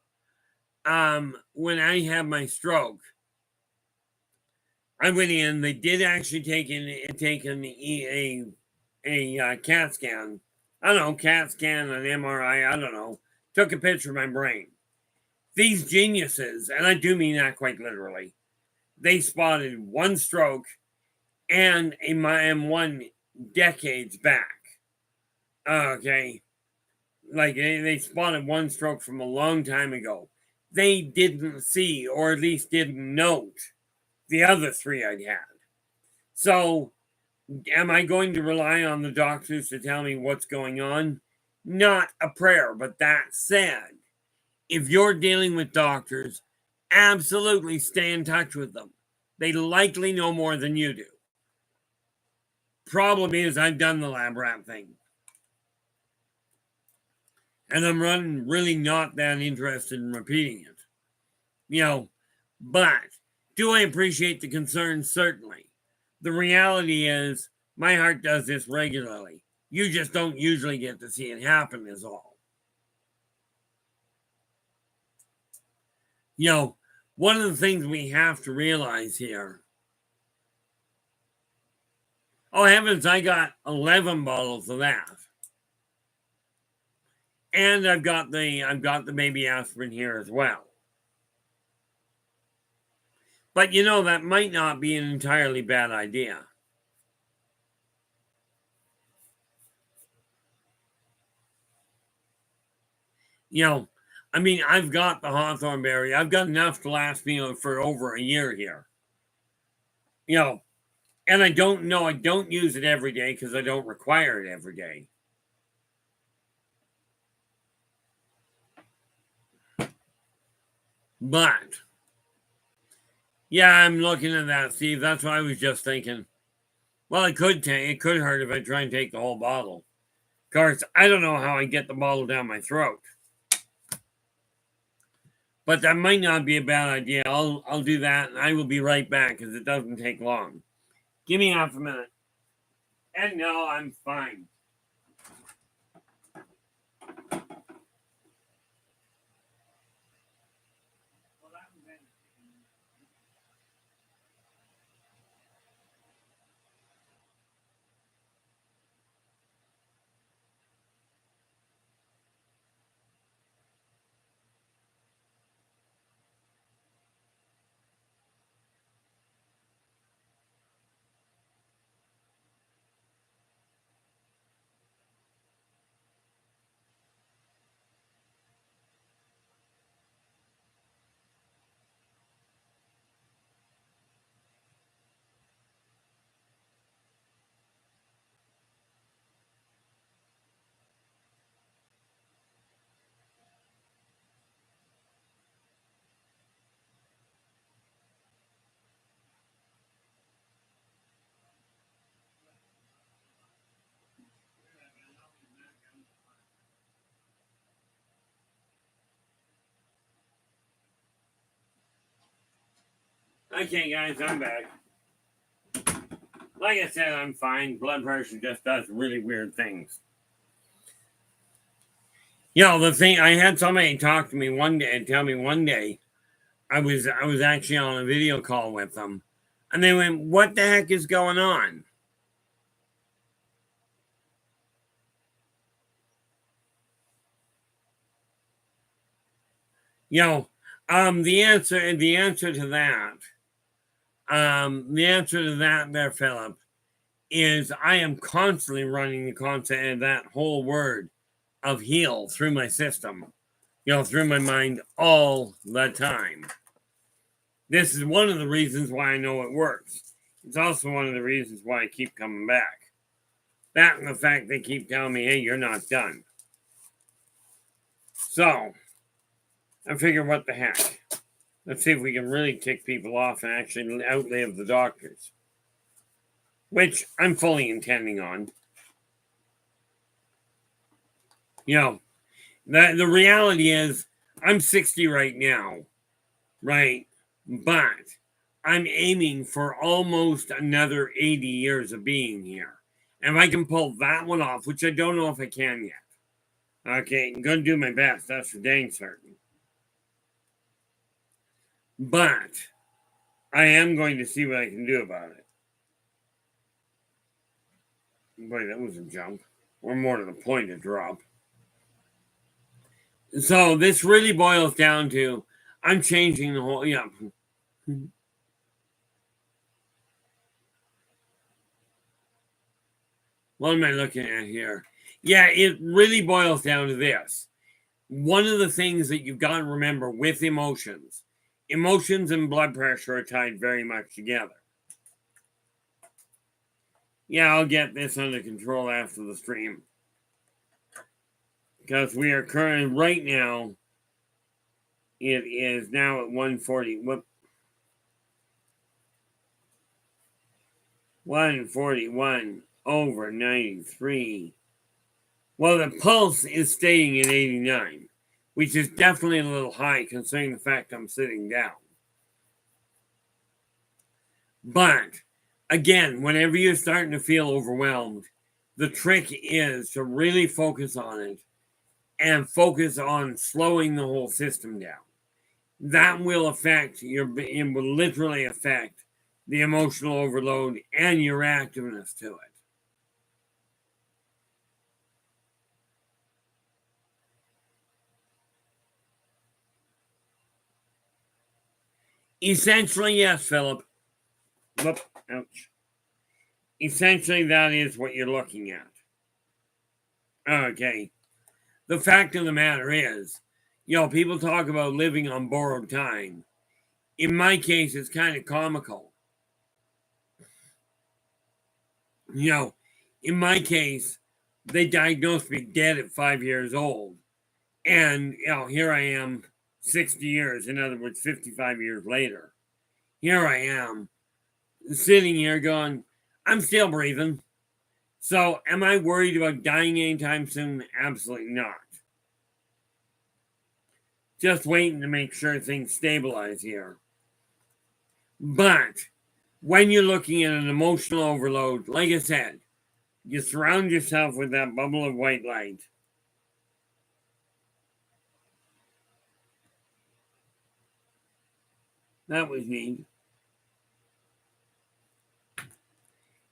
when I had my stroke, I went in. They did actually take a CAT scan. I don't know, CAT scan, an MRI. I don't know. Took a picture of my brain. These geniuses, and I do mean that quite literally, they spotted one stroke and one decades back. Okay, like they spotted one stroke from a long time ago. They didn't see, or at least didn't note, the other three I'd had. So, am I going to rely on the doctors to tell me what's going on? Not a prayer. But that said, if you're dealing with doctors, absolutely stay in touch with them. They likely know more than you do. Problem is, I've done the lab rat thing. And I'm really not that interested in repeating it. But do I appreciate the concern? Certainly. The reality is, my heart does this regularly. You just don't usually get to see it happen, is all. One of the things we have to realize here. Oh heavens, I got 11 bottles of that. And I've got the baby aspirin here as well. But that might not be an entirely bad idea. I've got the hawthorn berry. I've got enough to last me for over a year here. And I don't use it every day because I don't require it every day. But yeah, I'm looking at that, Steve. That's what I was just thinking. Well, it could hurt if I try and take the whole bottle. Of course, I don't know how I get the bottle down my throat. But that might not be a bad idea. I'll do that, and I will be right back because it doesn't take long. Give me half a minute. And no, I'm fine. Okay, guys, I'm back. Like I said, I'm fine. Blood pressure just does really weird things. The thing, I had somebody talk to me one day and tell me one day I was actually on a video call with them, and they went, "What the heck is going on?" The answer to that, there, Philip, is I am constantly running the concept of that whole word of heal through my system, through my mind all the time. This is one of the reasons why I know it works. It's also one of the reasons why I keep coming back. That and the fact they keep telling me, "Hey, you're not done." So, I figure, what the heck? Let's see if we can really tick people off and actually outlive the doctors. Which I'm fully intending on. The reality is, I'm 60 right now, right? But I'm aiming for almost another 80 years of being here. And if I can pull that one off, which I don't know if I can yet. Okay, I'm going to do my best. That's for dang certain. But I am going to see what I can do about it. Boy, that was a jump. Or more to the point, a drop. So this really boils down to, I'm changing the whole, What am I looking at here? Yeah, it really boils down to this. One of the things that you've got to remember with emotions and blood pressure are tied very much together. Yeah, I'll get this under control after the stream. Because we are currently, right now, it is now at 140. 141 over 93. Well, the pulse is staying at 89, which is definitely a little high considering the fact I'm sitting down. But again, whenever you're starting to feel overwhelmed, the trick is to really focus on it and focus on slowing the whole system down. That will it will literally affect the emotional overload and your activeness to it. Essentially, yes, Philip. Ouch. Essentially, that is what you're looking at. Okay. The fact of the matter is, people talk about living on borrowed time. In my case, it's kind of comical. In my case, they diagnosed me dead at 5 years old. And, here I am 60 years, in other words, 55 years later. Here I am sitting here going, I'm still breathing. So, am I worried about dying anytime soon? Absolutely not. Just waiting to make sure things stabilize here. But when you're looking at an emotional overload, like I said, you surround yourself with that bubble of white light. That was neat.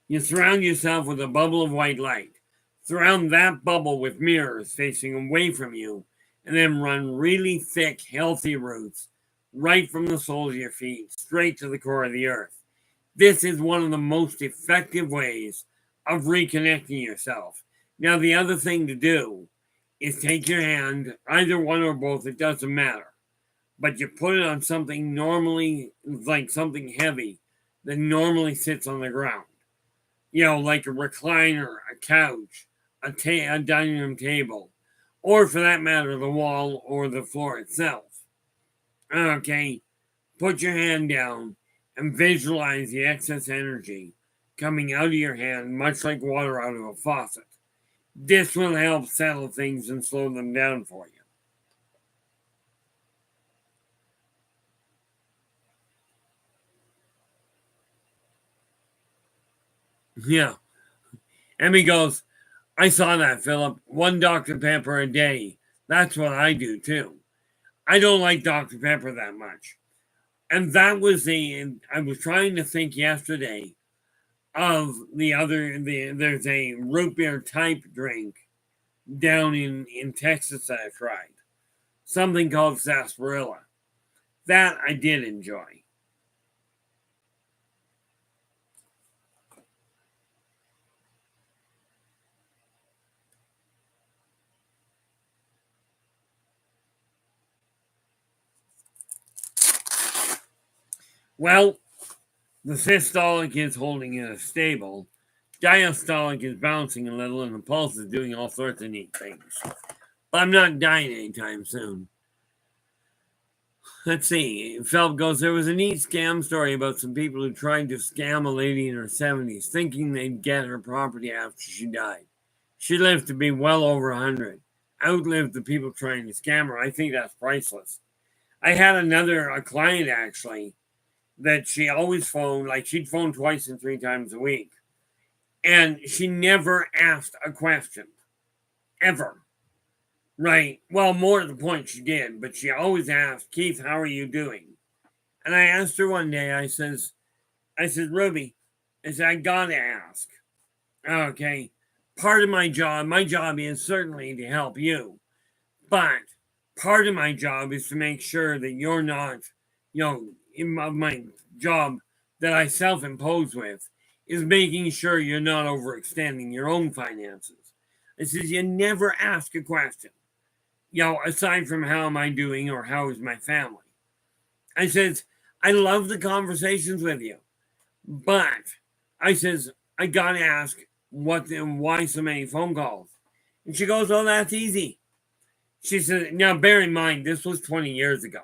You surround yourself with a bubble of white light. Surround that bubble with mirrors facing away from you, and then run really thick, healthy roots right from the soles of your feet straight to the core of the earth. This is one of the most effective ways of reconnecting yourself. Now, the other thing to do is take your hand, either one or both, it doesn't matter, but you put it on something normally, like something heavy that normally sits on the ground. Like a recliner, a couch, a dining room table, or for that matter, the wall or the floor itself. Okay, put your hand down and visualize the excess energy coming out of your hand, much like water out of a faucet. This will help settle things and slow them down for you. Yeah. And he goes, I saw that, Philip. One Dr. Pepper a day. That's what I do too. I don't like Dr. Pepper that much. And that was I was trying to think yesterday of there's a root beer type drink down in Texas that I tried. Something called sarsaparilla. That I did enjoy. Well, the systolic is holding in a stable. Diastolic is bouncing a little, and the pulse is doing all sorts of neat things. But I'm not dying anytime soon. Let's see. Phelps goes, there was a neat scam story about some people who tried to scam a lady in her 70s, thinking they'd get her property after she died. She lived to be well over 100. Outlived the people trying to scam her. I think that's priceless. I had a client actually, that she always phoned, like she'd phone twice and 3 times a week. And she never asked a question. Ever. Right. Well, more to the point, she did, but she always asked, Keith, how are you doing? And I asked her one day, I said, Ruby, I gotta ask. Okay. Part of my job is certainly to help you, but part of my job is to make sure that you're not, in my job that I self-impose with is making sure you're not overextending your own finances. I said, you never ask a question, aside from how am I doing or how is my family. I says, I love the conversations with you, but I says, I gotta ask what and why so many phone calls. And she goes, oh, that's easy. She says, now bear in mind, this was 20 years ago.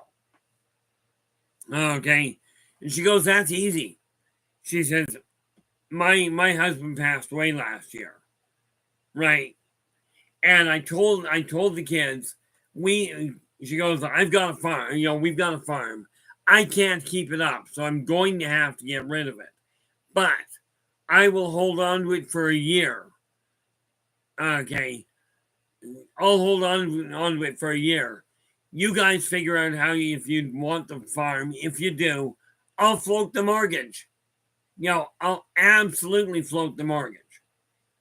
Okay. And she goes, that's easy. She says, my husband passed away last year. Right. And I told the kids, she goes, I've got a farm, we've got a farm. I can't keep it up, so I'm going to have to get rid of it. But I will hold on to it for a year. Okay. I'll hold on to it for a year. You guys figure out if you want the farm. If you do, I'll float the mortgage. I'll absolutely float the mortgage.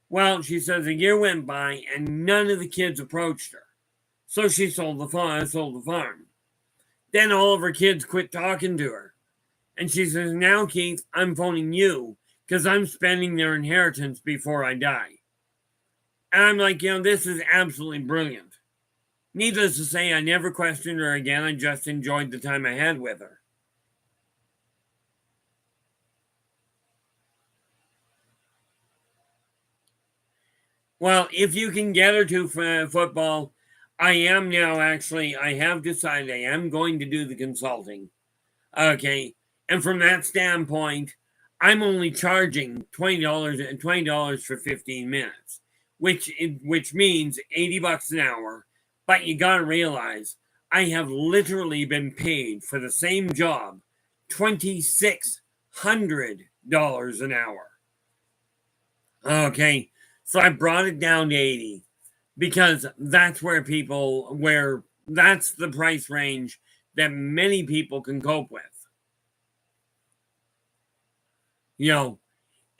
Well, she says a year went by and none of the kids approached her. So she sold the farm. Then all of her kids quit talking to her. And she says, now, Keith, I'm phoning you because I'm spending their inheritance before I die. And I'm like, this is absolutely brilliant. Needless to say, I never questioned her again. I just enjoyed the time I had with her. Well, if you can get her to football, I have decided I am going to do the consulting. Okay. And from that standpoint, I'm only charging $20 for 15 minutes, which means $80 an hour. But you got to realize I have literally been paid for the same job $2,600 an hour. Okay. So I brought it down to 80 because that's that's the price range that many people can cope with.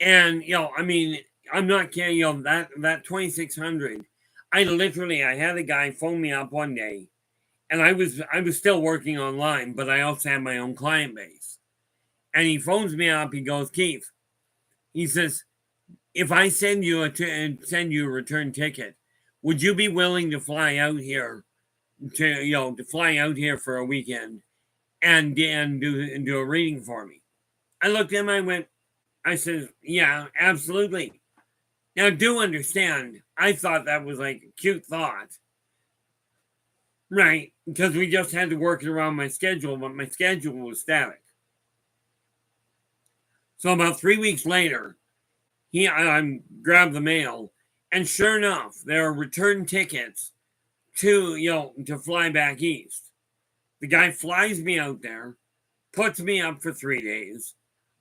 And I mean, I'm not kidding, that 2,600. I had a guy phone me up one day, and I was still working online, but I also had my own client base. And he phones me up, he goes, Keith, he says, if I send you a return ticket, would you be willing to fly out here for a weekend and do a reading for me? I looked at him, I said, yeah, absolutely. Now do understand, I thought that was like a cute thought. Right, because we just had to work it around my schedule, but my schedule was static. So about 3 weeks later, I grabbed the mail, and sure enough, there are return tickets to fly back east. The guy flies me out there, puts me up for 3 days.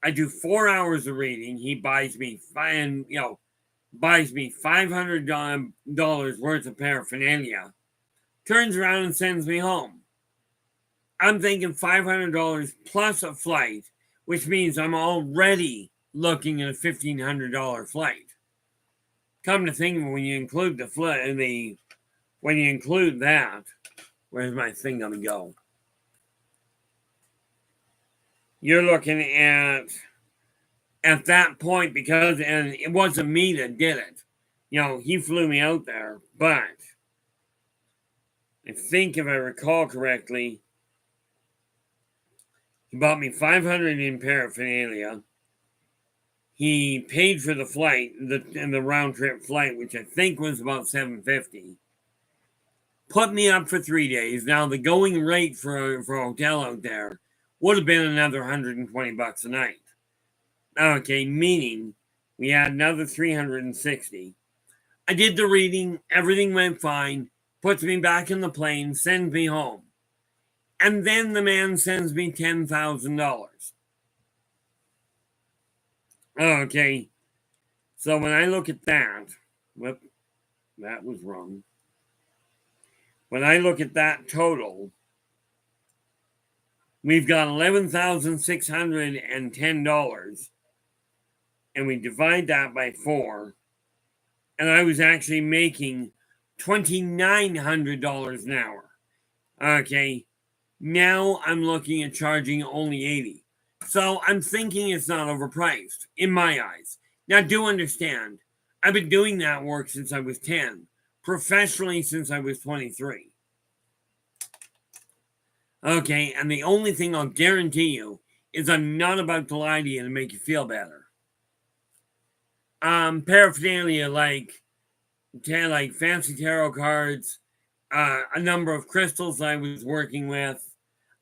I do 4 hours of reading. He buys me $500 worth of paraphernalia. Turns around and sends me home. I'm thinking $500 plus a flight, which means I'm already looking at a $1,500 flight. Come to think of it, when you include when you include that, where's my thing gonna go? You're looking at that point, because, and it wasn't me that did it. He flew me out there, but I think if I recall correctly, he bought me $500 in paraphernalia. He paid for the flight, the round trip flight, which I think was about $750. Put me up for 3 days. Now the going rate for a hotel out there would have been another $120 a night. Okay, meaning we had another $360. I did the reading, everything went fine, puts me back in the plane, sends me home. And then the man sends me $10,000. Okay, so when I look at that, whoop, that was wrong. When I look at that total, we've got $11,610, and we divide that by 4, and I was actually making $2,900 an hour. Okay, now I'm looking at charging only $80. So I'm thinking it's not overpriced in my eyes. Now, do understand, I've been doing that work since I was 10, professionally since I was 23. Okay, and the only thing I'll guarantee you is I'm not about to lie to you to make you feel better. Paraphernalia like fancy tarot cards, a number of crystals I was working with,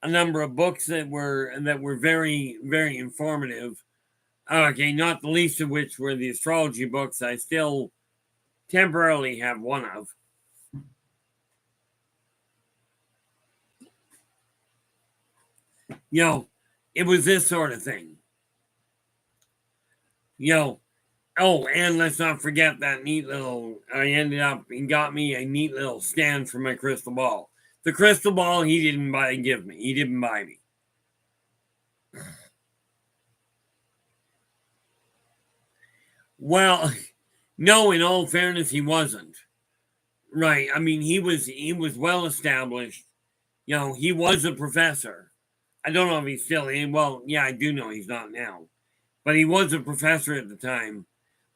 a number of books that were very, very informative. Okay, not the least of which were the astrology books I still temporarily have one of. It was this sort of thing. Oh, and let's not forget that neat little, I ended up and got me a neat little stand for my crystal ball. The crystal ball he didn't give me. He didn't buy me. Well, no, in all fairness, he wasn't. Right. I mean, he was well established. He was a professor. I don't know if he's still in. Well, yeah, I do know he's not now. But he was a professor at the time.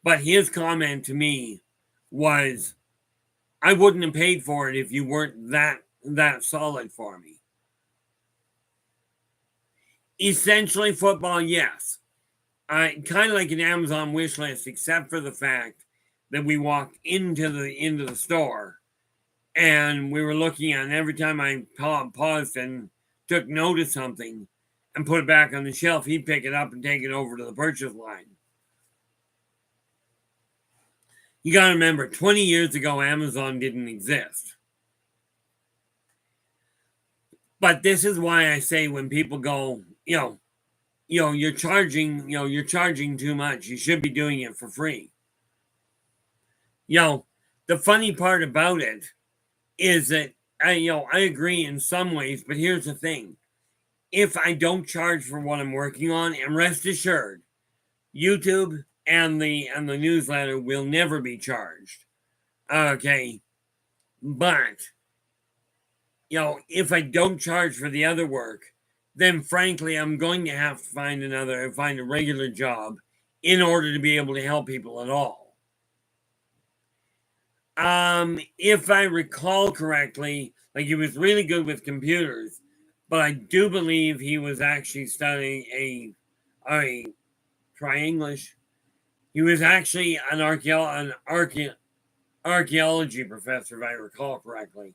But his comment to me was, I wouldn't have paid for it if you weren't that solid for me. Essentially, football, yes. Kind of like an Amazon wish list, except for the fact that we walked into the store and we were looking at it, and every time I paused and took note of something and put it back on the shelf, he'd pick it up and take it over to the purchase line. You got to remember, 20 years ago, Amazon didn't exist. But this is why I say, when people go, you're charging too much. You should be doing it for free. The funny part about it is that I agree in some ways, but here's the thing. If I don't charge for what I'm working on, and rest assured, YouTube and the newsletter will never be charged. Okay. But if I don't charge for the other work, then frankly I'm going to have to find a regular job in order to be able to help people at all. If I recall correctly, he was really good with computers, but I do believe he was actually studying a try English. He was actually an archaeology professor, if I recall correctly.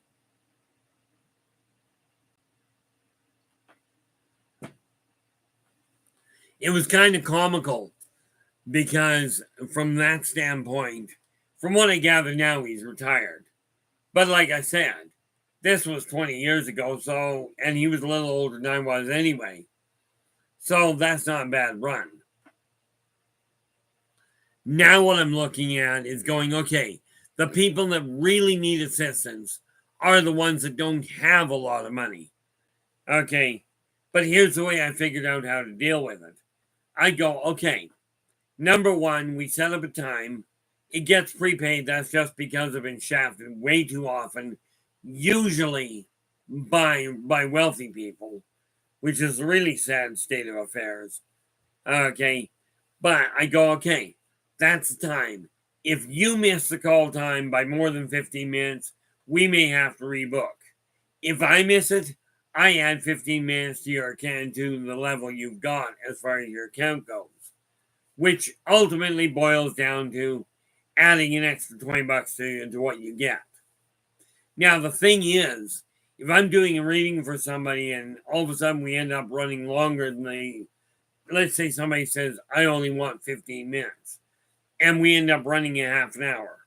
It was kind of comical because from that standpoint, from what I gather now, he's retired. But like I said, this was 20 years ago, and he was a little older than I was anyway. So that's not a bad run. Now what I'm looking at is going, okay, the people that really need assistance are the ones that don't have a lot of money. Okay, but here's the way I figured out how to deal with it. I go, okay, number one, we set up a time. It gets prepaid. That's just because I've been shafted way too often, usually by wealthy people, which is a really sad state of affairs. Okay, but I go, okay, that's the time. If you miss the call time by more than 15 minutes, we may have to rebook. If I miss it, I add 15 minutes to your account to the level you've got as far as your account goes, which ultimately boils down to adding an extra $20 to what you get. Now, the thing is, if I'm doing a reading for somebody and all of a sudden we end up running longer than let's say somebody says, I only want 15 minutes, and we end up running a half an hour,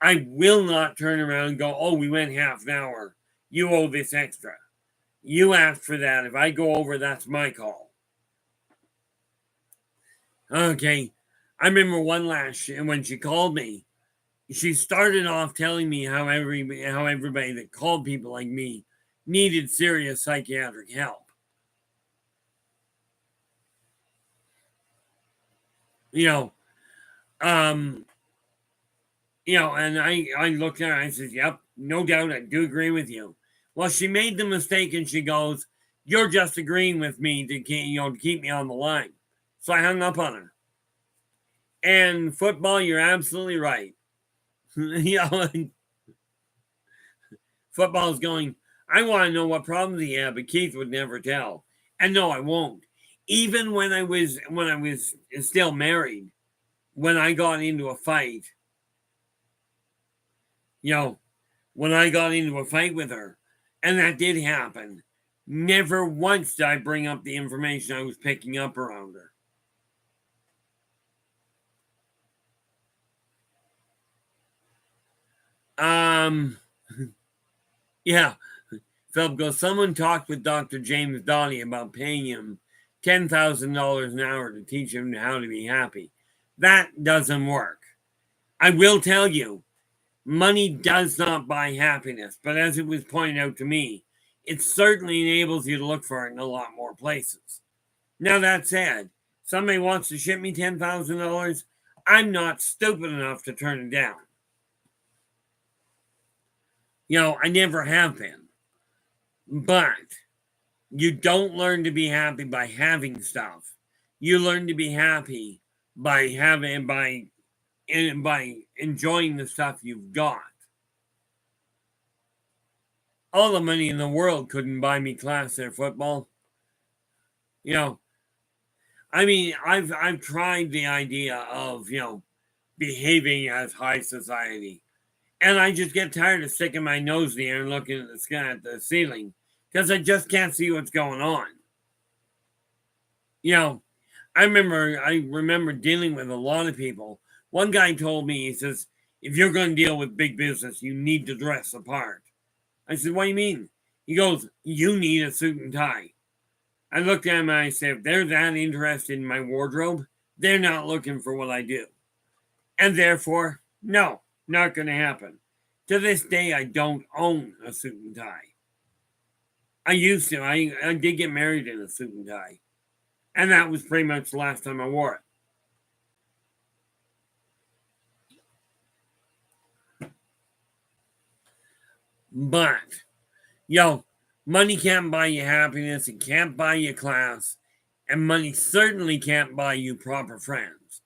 I will not turn around and go, oh, we went half an hour. You owe this extra. You asked for that. If I go over, that's my call. Okay. I remember one last, when she called me, she started off telling me how everybody that called people like me needed serious psychiatric help. And I looked at her and I said, yep, no doubt, I do agree with you. Well, she made the mistake and she goes, you're just agreeing with me to keep me on the line. So I hung up on her. And football, you're absolutely right. Football's going, I want to know what problems he had, but Keith would never tell. And no, I won't. Even when I was still married, when I got into a fight, when I got into a fight with her, and that did happen, never once did I bring up the information I was picking up around her. Yeah. Philip goes, someone talked with Dr. James Donnie about paying him $10,000 an hour to teach him how to be happy. That doesn't work. I will tell you, money does not buy happiness, but as it was pointed out to me, it certainly enables you to look for it in a lot more places. Now, that said, somebody wants to ship me $10,000, I'm not stupid enough to turn it down. I never have been. But you don't learn to be happy by having stuff. You learn to be happy by enjoying the stuff you've got. All the money in the world couldn't buy me Class A football. I've tried the idea of behaving as high society, and I just get tired of sticking my nose in the air and looking at the sky, at the ceiling, because I just can't see what's going on. I remember dealing with a lot of people. One guy told me, he says, if you're going to deal with big business, you need to dress the part. I said, what do you mean? He goes, you need a suit and tie. I looked at him and I said, if they're that interested in my wardrobe, they're not looking for what I do. And therefore, no, not going to happen. To this day, I don't own a suit and tie. I used to. I did get married in a suit and tie. And that was pretty much the last time I wore it. But, money can't buy you happiness. It can't buy you class. And money certainly can't buy you proper friends.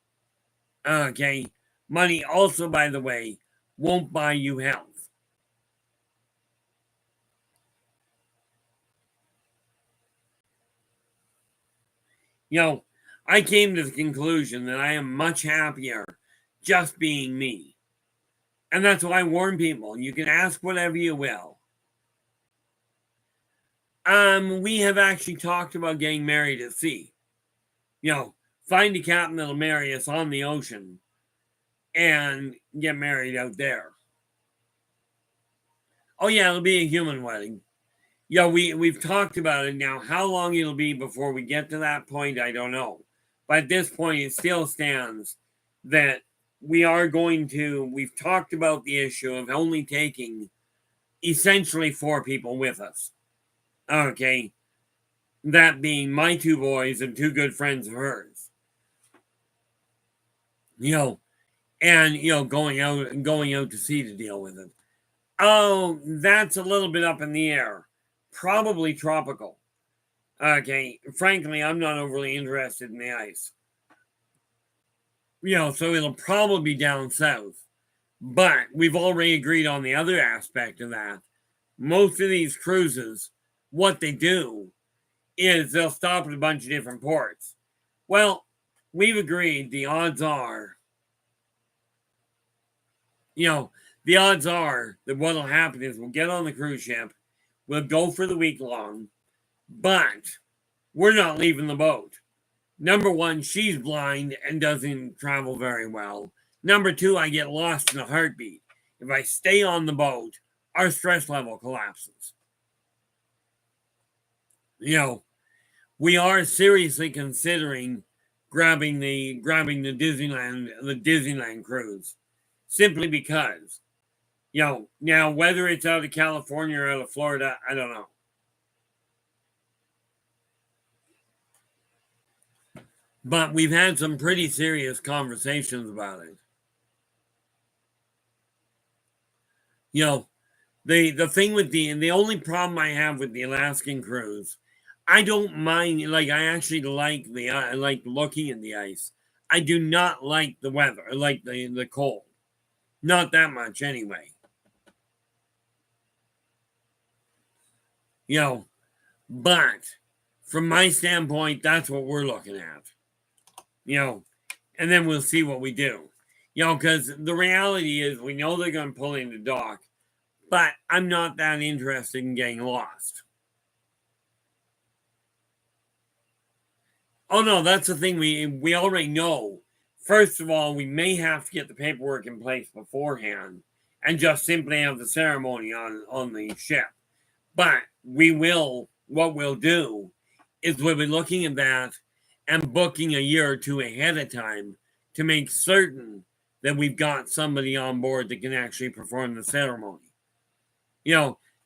Okay? Money also, by the way, won't buy you health. I came to the conclusion that I am much happier just being me. And that's why I warn people, you can ask whatever you will. We have actually talked about getting married at sea. Find a captain that'll marry us on the ocean and get married out there. Oh yeah, it'll be a human wedding. Yeah, we've talked about it now. How long it'll be before we get to that point, I don't know. But at this point, it still stands that we've talked about the issue of only taking essentially 4 people with us. Okay. That being my 2 boys and 2 good friends of hers. You know, and going out to sea to deal with it. Oh, that's a little bit up in the air. Probably tropical. Okay, frankly, I'm not overly interested in the ice. So it'll probably be down south. But we've already agreed on the other aspect of that. Most of these cruises, what they do is they'll stop at a bunch of different ports. Well, we've agreed the odds are, that what'll happen is we'll get on the cruise ship, we'll go for the week long, but we're not leaving the boat. Number 1, she's blind and doesn't travel very well. Number 2, I get lost in a heartbeat. If I stay on the boat, our stress level collapses. We are seriously considering grabbing the Disneyland cruise, simply because, now whether it's out of California or out of Florida, I don't know. But we've had some pretty serious conversations about it. The thing with the only problem I have with the Alaskan cruise, I don't mind. Like, I actually like looking at the ice. I do not like the weather, like the cold. Not that much, anyway. But from my standpoint, that's what we're looking at. And then we'll see what we do. Because the reality is we know they're going to pull in the dock, but I'm not that interested in getting lost. Oh no, that's the thing we already know. First of all, we may have to get the paperwork in place beforehand and just simply have the ceremony on the ship. But what we'll do is we'll be looking at that and booking a year or 2 ahead of time to make certain that we've got somebody on board that can actually perform the ceremony.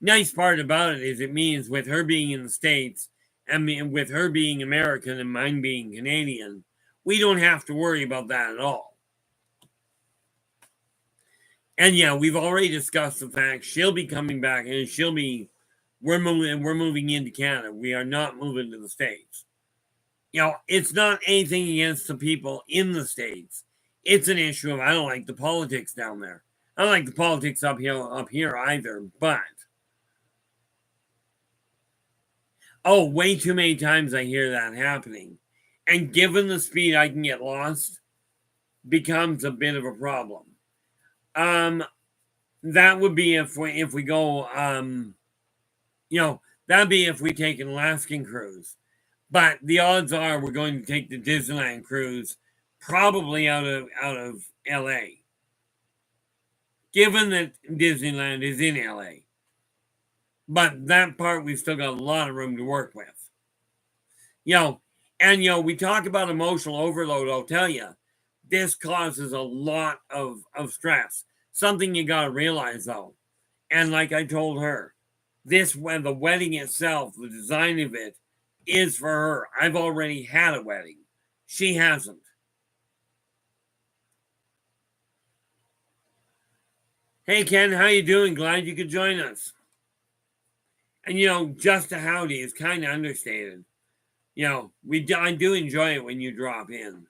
Nice part about it is it means with her being in the States and with her being American and mine being Canadian, we don't have to worry about that at all. And yeah, we've already discussed the fact she'll be coming back and we're moving into Canada. We are not moving to the States. It's not anything against the people in the States. It's an issue of I don't like the politics down there. I don't like the politics up here either, but way too many times I hear that happening. And given the speed I can get lost, becomes a bit of a problem. That would be if we go, that'd be if we take an Alaskan cruise. But the odds are we're going to take the Disneyland cruise probably out of LA. Given that Disneyland is in LA. But that part we've still got a lot of room to work with. We talk about emotional overload, I'll tell you. This causes a lot of stress. Something you got to realize, though. And like I told her, the wedding itself, the design of it, is for her. I've already had a wedding. She hasn't. Hey, Ken, how you doing? Glad you could join us. And, just a howdy is kind of understated. I do enjoy it when you drop in.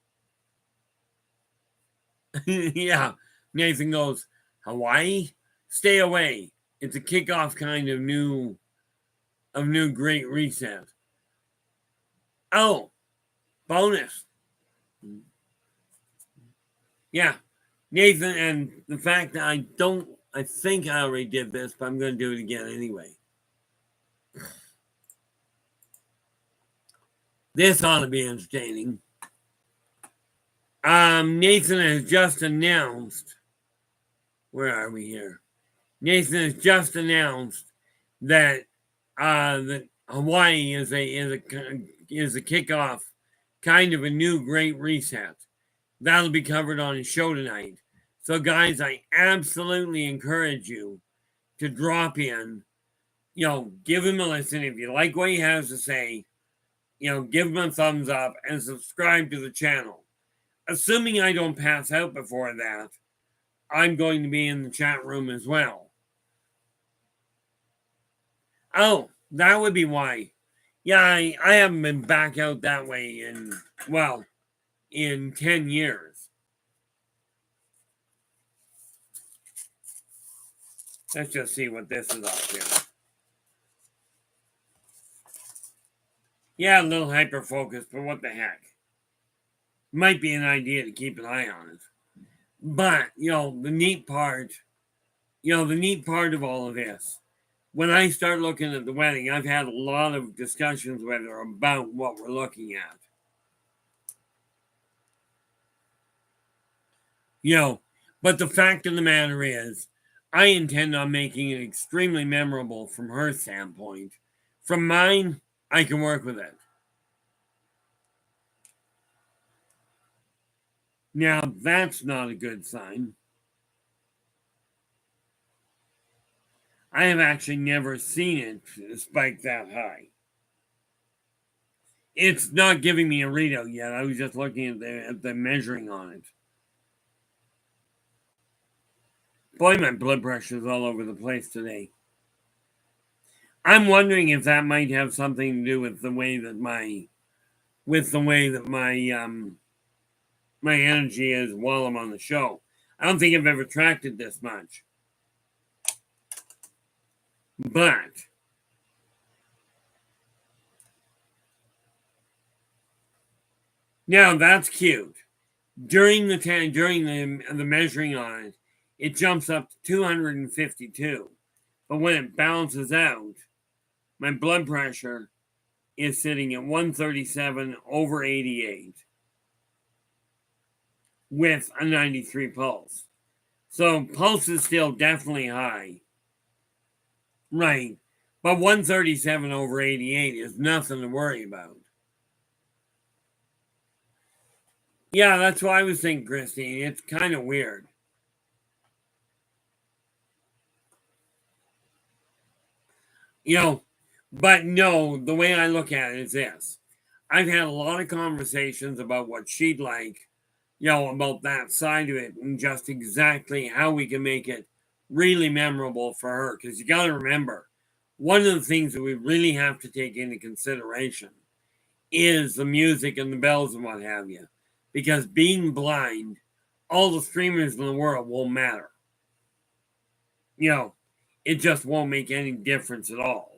Yeah. Nathan goes, Hawaii? Stay away. It's a kickoff kind of new Great Reset. Oh, bonus. Yeah. Nathan, and the fact that I think I already did this, but I'm going to do it again anyway. This ought to be entertaining. Nathan has just announced, where are we here? Nathan has just announced that that Hawaii is a kickoff, kind of a new great reset. That'll be covered on his show tonight. So, guys, I absolutely encourage you to drop in. Give him a listen. If you like what he has to say, give him a thumbs up and subscribe to the channel. Assuming I don't pass out before that, I'm going to be in the chat room as well. Oh, that would be why. Yeah, I haven't been back out that way in 10 years. Let's just see what this is up here. Yeah, a little hyper focused, but what the heck? Might be an idea to keep an eye on it. But, the neat part of all of this, when I start looking at the wedding, I've had a lot of discussions with her about what we're looking at. But the fact of the matter is, I intend on making it extremely memorable from her standpoint. From mine, I can work with it. Now, that's not a good sign. I have actually never seen it spike that high. It's not giving me a readout yet. I was just looking at the measuring on it. Boy, my blood pressure is all over the place today. I'm wondering if that might have something to do with the way that my my energy is while I'm on the show. I don't think I've ever tracked it this much. But now that's cute. During the measuring on it, it jumps up to 252. But when it balances out, my blood pressure is sitting at 137 over 88 with a 93 pulse. So pulse is still definitely high. Right. But 137 over 88 is nothing to worry about. Yeah, that's what I was thinking, Christine. It's kind of weird. But no, the way I look at it is this. I've had a lot of conversations about what she'd like, about that side of it and just exactly how we can make it really memorable for her. Because you got to remember, one of the things that we really have to take into consideration is the music and the bells and what have you. Because being blind, all the streamers in the world won't matter. It just won't make any difference at all.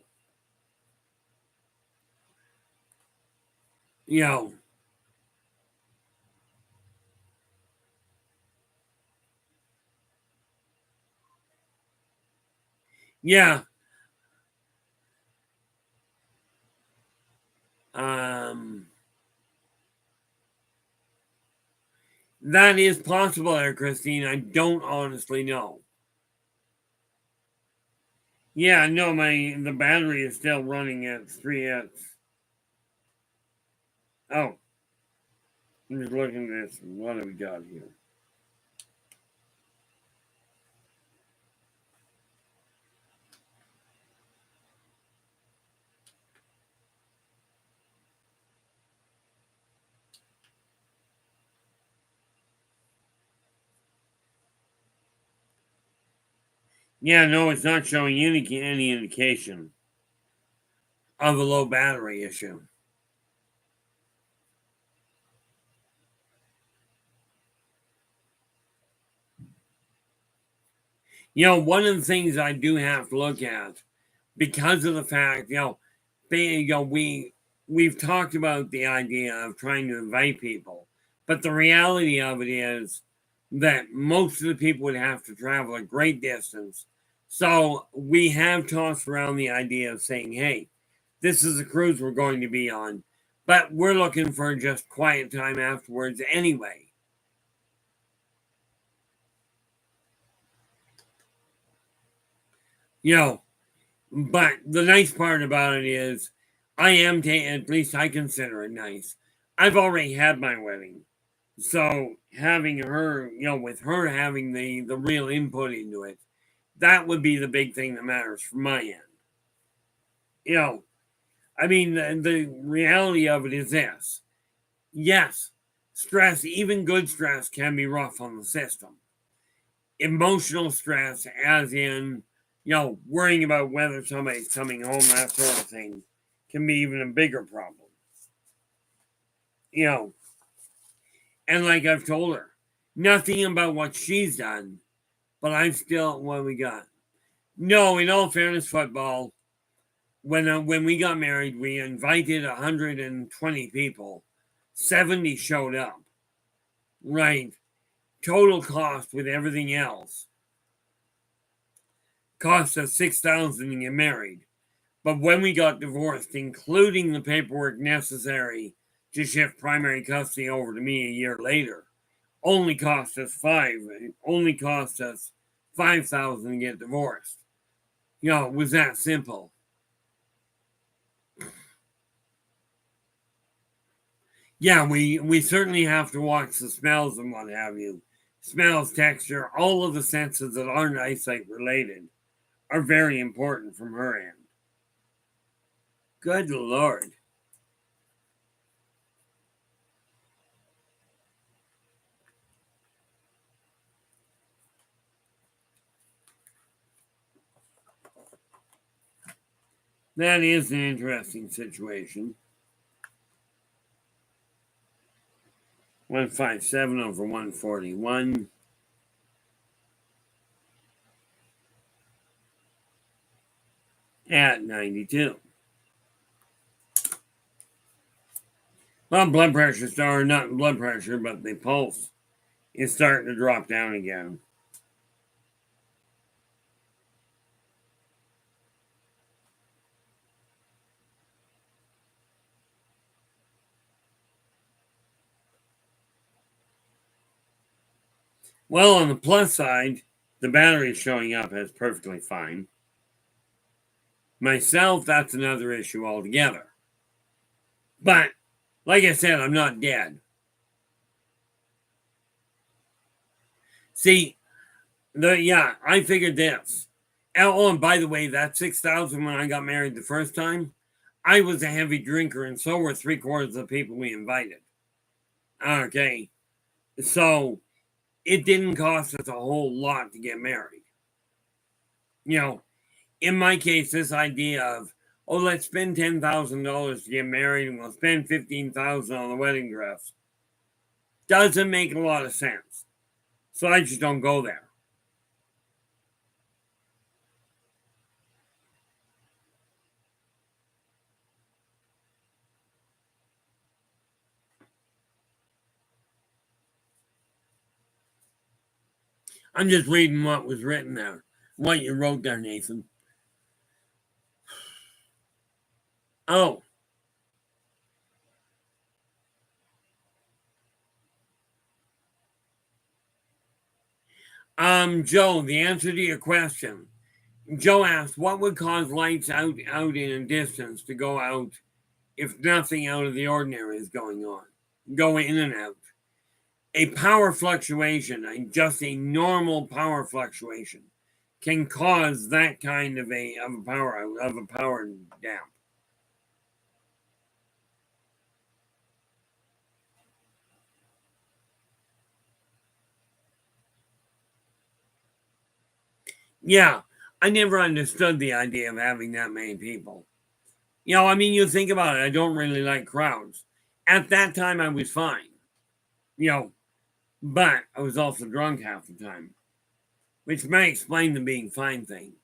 Yeah. That is possible there, Christine. I don't honestly know. Yeah, no, the battery is still running at 3x. Oh. I'm just looking at this. What have we got here? Yeah, no, it's not showing any indication of a low battery issue. One of the things I do have to look at, because of the fact, we've talked about the idea of trying to invite people, but the reality of it is that most of the people would have to travel a great distance. So we have tossed around the idea of saying, hey, this is a cruise we're going to be on, but we're looking for just quiet time afterwards anyway. But the nice part about it is, at least I consider it nice. I've already had my wedding. So having her, with her having the real input into it, that would be the big thing that matters from my end. You know, I mean, the reality of it is this. Yes, stress, even good stress, can be rough on the system. Emotional stress, as in, worrying about whether somebody's coming home, that sort of thing, can be even a bigger problem. You know, and like I've told her, nothing about what she's done, but I'm still, what we got? No, in all fairness, football, when we got married, we invited 120 people. 70 showed up. Right. Total cost with everything else cost us $6,000 to get married. But when we got divorced, including the paperwork necessary to shift primary custody over to me a year later, only cost us $5,000 to get divorced. It was that simple. Yeah, we certainly have to watch the smells and what have you. Smells, texture, all of the senses that aren't eyesight related are very important from her end. Good Lord. That is an interesting situation. 157 over 141. At 92. Well, blood pressure started, not blood pressure, but the pulse is starting to drop down again. Well, on the plus side, the battery is showing up as perfectly fine. Myself, that's another issue altogether. But, like I said, I'm not dead. See, I figured this. Oh, and by the way, that 6,000 when I got married the first time, I was a heavy drinker, and so were 3/4 of the people we invited. Okay, so it didn't cost us a whole lot to get married. In my case, this idea of, let's spend $10,000 to get married and we'll spend $15,000 on the wedding dress doesn't make a lot of sense. So I just don't go there. I'm just reading what was written there, what you wrote there, Nathan. Oh. Jhow, the answer to your question. Jhow asked, what would cause lights out in a distance to go out if nothing out of the ordinary is going on? Go in and out. A power fluctuation, just a normal power fluctuation, can cause that kind of a power damp. Yeah, I never understood the idea of having that many people. You think about it, I don't really like crowds. At that time, I was fine. But I was also drunk half the time, which may explain the being fine thing.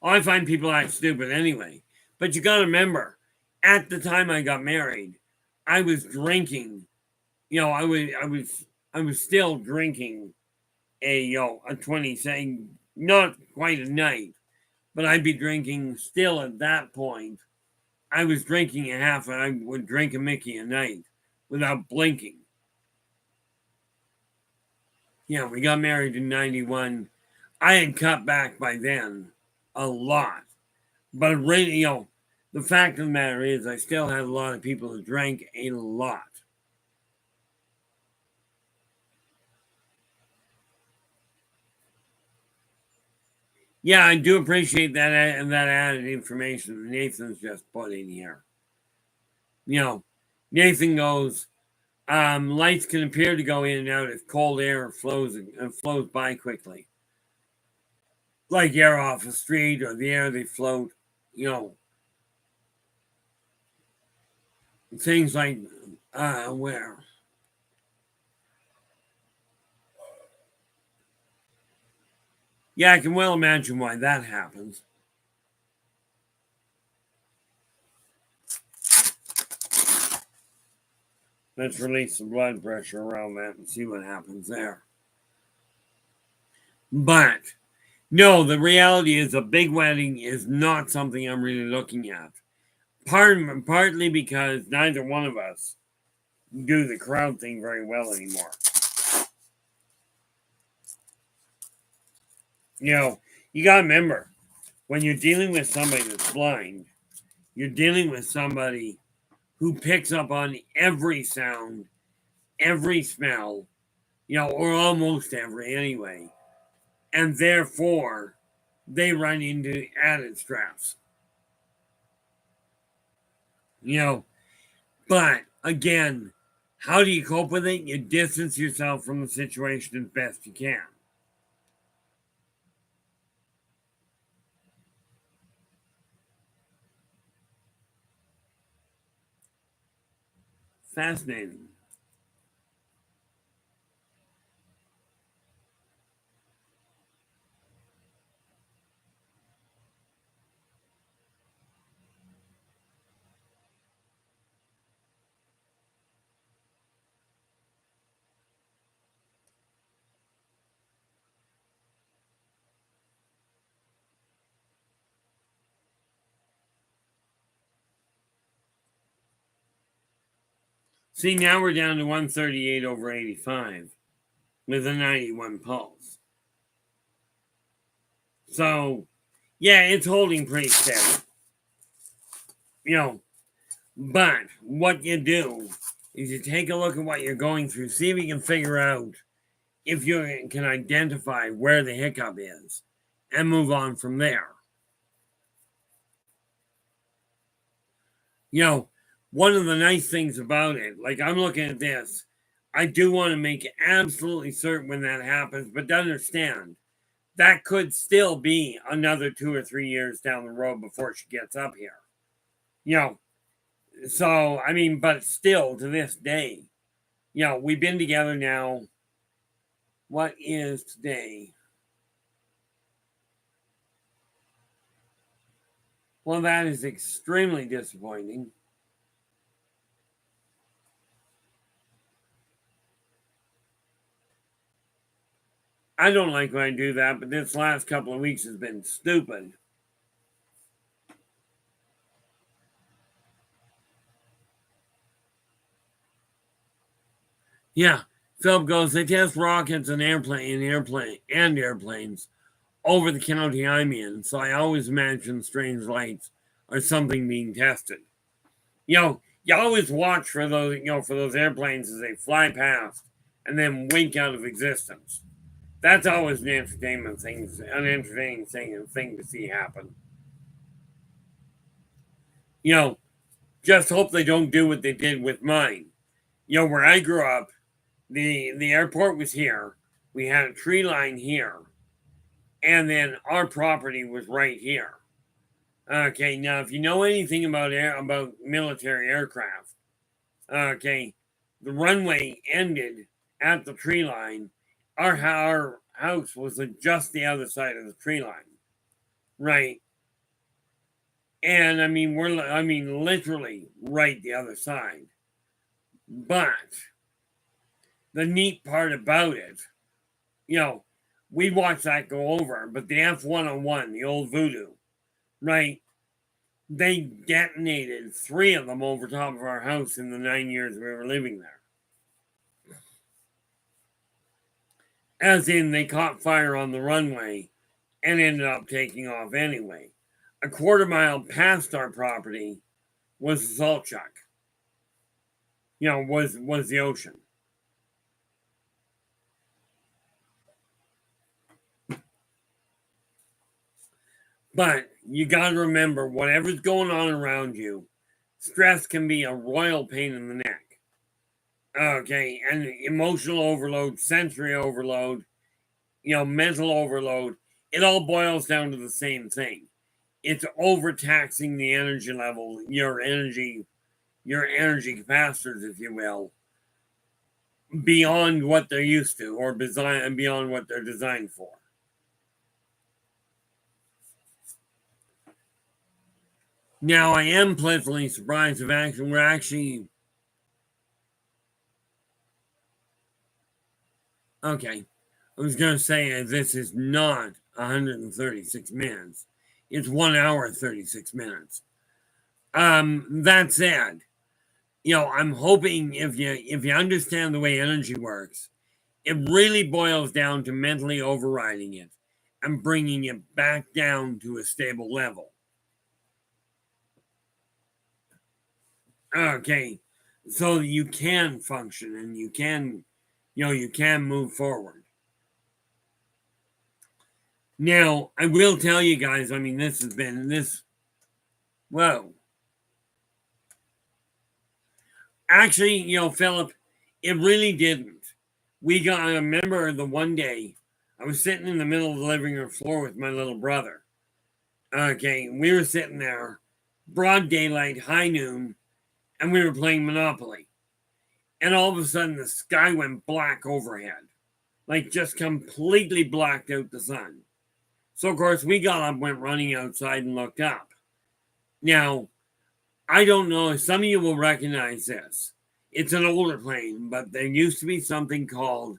I find people act stupid anyway. But you got to remember, at the time I got married, I was drinking. I was still drinking a 20, saying not quite a night, but I'd be drinking still at that point. I was drinking a half, and I would drink a Mickey a night without blinking. We got married in 91. I had cut back by then a lot. But really, the fact of the matter is I still had a lot of people who drank a lot. Yeah, I do appreciate that added information that Nathan's just put in here. Nathan goes, lights can appear to go in and out if cold air flows by quickly. Like air off a street or the air they float, things like where. Yeah, I can well imagine why that happens. Let's release some blood pressure around that and see what happens there. But no, the reality is a big wedding is not something I'm really looking at. Partly because neither one of us do the crowd thing very well anymore. You gotta remember, when you're dealing with somebody that's blind, you're dealing with somebody who picks up on every sound, every smell, or almost every anyway. And therefore, they run into added stress. But again, how do you cope with it? You distance yourself from the situation as best you can. Fascinating. See, now we're down to 138 over 85 with a 91 pulse. So, yeah, it's holding pretty steady. But what you do is you take a look at what you're going through, see if you can figure out if you can identify where the hiccup is and move on from there. One of the nice things about it, like I'm looking at this, I do want to make absolutely certain when that happens, but to understand that could still be another 2 or 3 years down the road before she gets up here. So, I mean, but still to this day, we've been together now. What is today? Well, that is extremely disappointing. I don't like when I do that, but this last couple of weeks has been stupid. Yeah, Philip goes, they test rockets and airplanes over the county I'm in, so I always imagine strange lights or something being tested. You always watch for those airplanes as they fly past and then wink out of existence. That's always an entertaining thing to see happen. Just hope they don't do what they did with mine. Where I grew up, the airport was here. We had a tree line here, and then our property was right here. Okay, now if you know anything about military aircraft, okay, the runway ended at the tree line. Our house was just the other side of the tree line, right? And I mean, literally right the other side. But the neat part about it, we watched that go over, but the F-101, the old Voodoo, right? They detonated 3 of them over top of our house in the 9 years we were living there. As in, they caught fire on the runway and ended up taking off anyway. A quarter mile past our property was the salt chuck. Was the ocean. But you got to remember, whatever's going on around you, stress can be a royal pain in the neck. Okay, and emotional overload, sensory overload, mental overload, it all boils down to the same thing. It's overtaxing the energy level, your energy capacitors, if you will, beyond what they're used to or beyond what they're designed for. Now, I am pleasantly surprised if we're actually okay. I was going to say this is not 136 minutes. It's 1 hour 36 minutes. That said, I'm hoping if you understand the way energy works, it really boils down to mentally overriding it and bringing it back down to a stable level. Okay, so you can function and you can move forward. Now, I will tell you guys, I mean, this has been this. Whoa. Actually, Philip, it really didn't. I remember the one day I was sitting in the middle of the living room floor with my little brother. Okay, we were sitting there, broad daylight, high noon, and we were playing Monopoly. And all of a sudden, the sky went black overhead, like just completely blacked out the sun. So, of course, we got up, went running outside, and looked up. Now, I don't know if some of you will recognize this. It's an older plane, but there used to be something called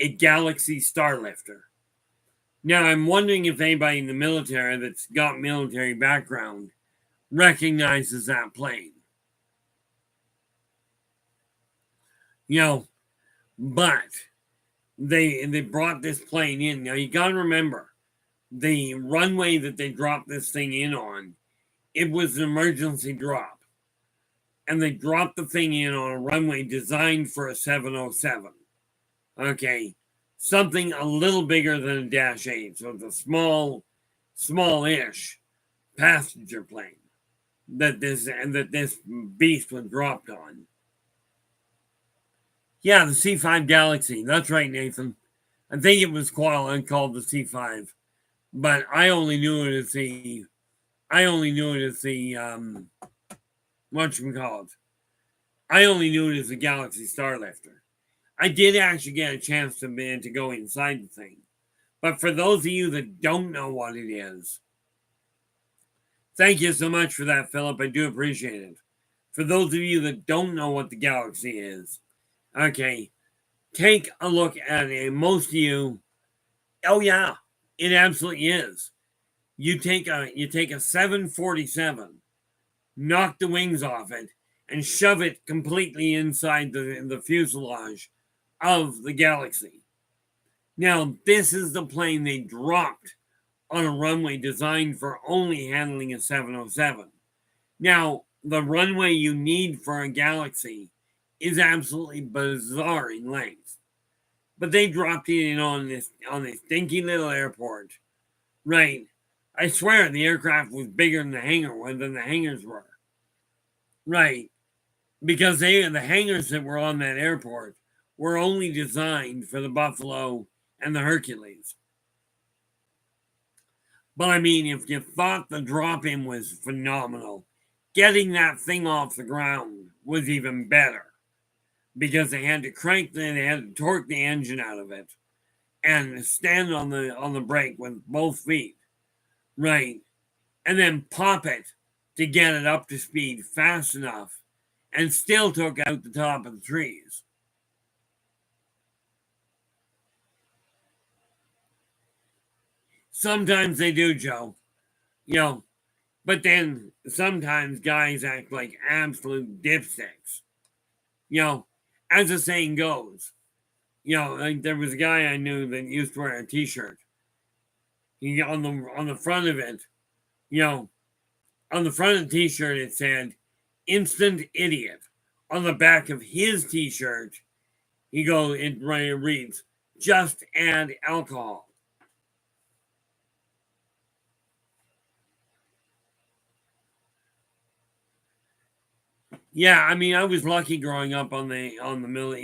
a Galaxy Starlifter. Now, I'm wondering if anybody in the military that's got military background recognizes that plane. But they brought this plane in. Now, you got to remember, the runway that they dropped this thing in on, it was an emergency drop. And they dropped the thing in on a runway designed for a 707. Okay, something a little bigger than a Dash 8. So it's a smallish passenger plane that this beast was dropped on. Yeah, the C5 Galaxy. That's right, Nathan. I think it was called the C5, but I only knew it as the whatchamacallit. I only knew it as the Galaxy Starlifter. I did actually get a chance to go inside the thing. But for those of you that don't know what it is, thank you so much for that, Philip. I do appreciate it. For those of you that don't know what the Galaxy is, okay, take a look at it. Most of you, oh yeah, it absolutely is. You take a 747, knock the wings off it, and shove it completely inside the fuselage of the Galaxy. Now, this is the plane they dropped on a runway designed for only handling a 707. Now, the runway you need for a Galaxy is absolutely bizarre in length. But they dropped it in on this dinky little airport. Right. I swear the aircraft was bigger than the hangars were. Right. Because the hangars that were on that airport were only designed for the Buffalo and the Hercules. But I mean, if you thought the drop-in was phenomenal, getting that thing off the ground was even better. Because they had to torque the engine out of it and stand on the brake with both feet. Right. And then pop it to get it up to speed fast enough and still took out the top of the trees. Sometimes they do, Joe. But then sometimes guys act like absolute dipsticks. As the saying goes, You know, like there was a guy I knew that used to wear a T-shirt. He on the front of it, you know, on the front of the T-shirt it said "Instant Idiot." On the back of his T-shirt, it reads, "Just add alcohol." Yeah, I mean, I was lucky growing up on the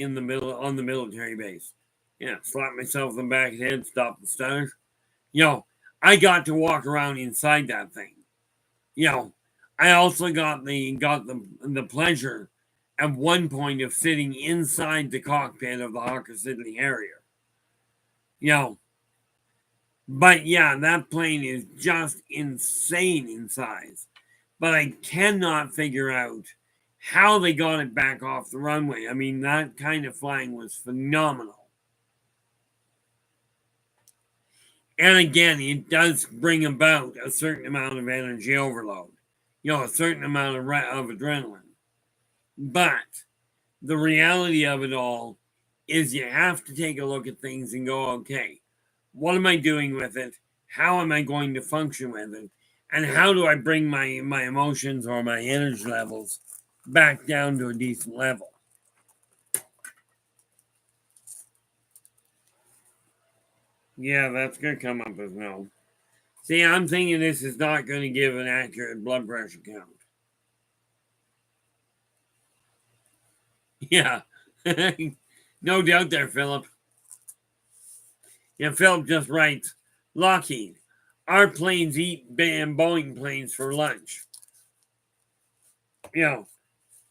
military base. Yeah, slap myself in the back of the head, stop the stutter. You know, I got to walk around inside that thing. You know, I also got the pleasure at one point of sitting inside the cockpit of the Hawker Siddeley Harrier. You know, but yeah, that plane is just insane in size. But I cannot figure out how they got it back off the runway. I mean, that kind of flying was phenomenal. And again, it does bring about a certain amount of energy overload, you know, a certain amount of adrenaline. But the reality of it all is you have to take a look at things and go, okay, what am I doing with it? How am I going to function with it? And how do I bring my emotions or my energy levels back down to a decent level? Yeah, that's going to come up as no. See, I'm thinking this is not going to give an accurate blood pressure count. Yeah. No doubt there, Philip. Yeah, Philip just writes, Lockheed, our planes eat Boeing planes for lunch. You know,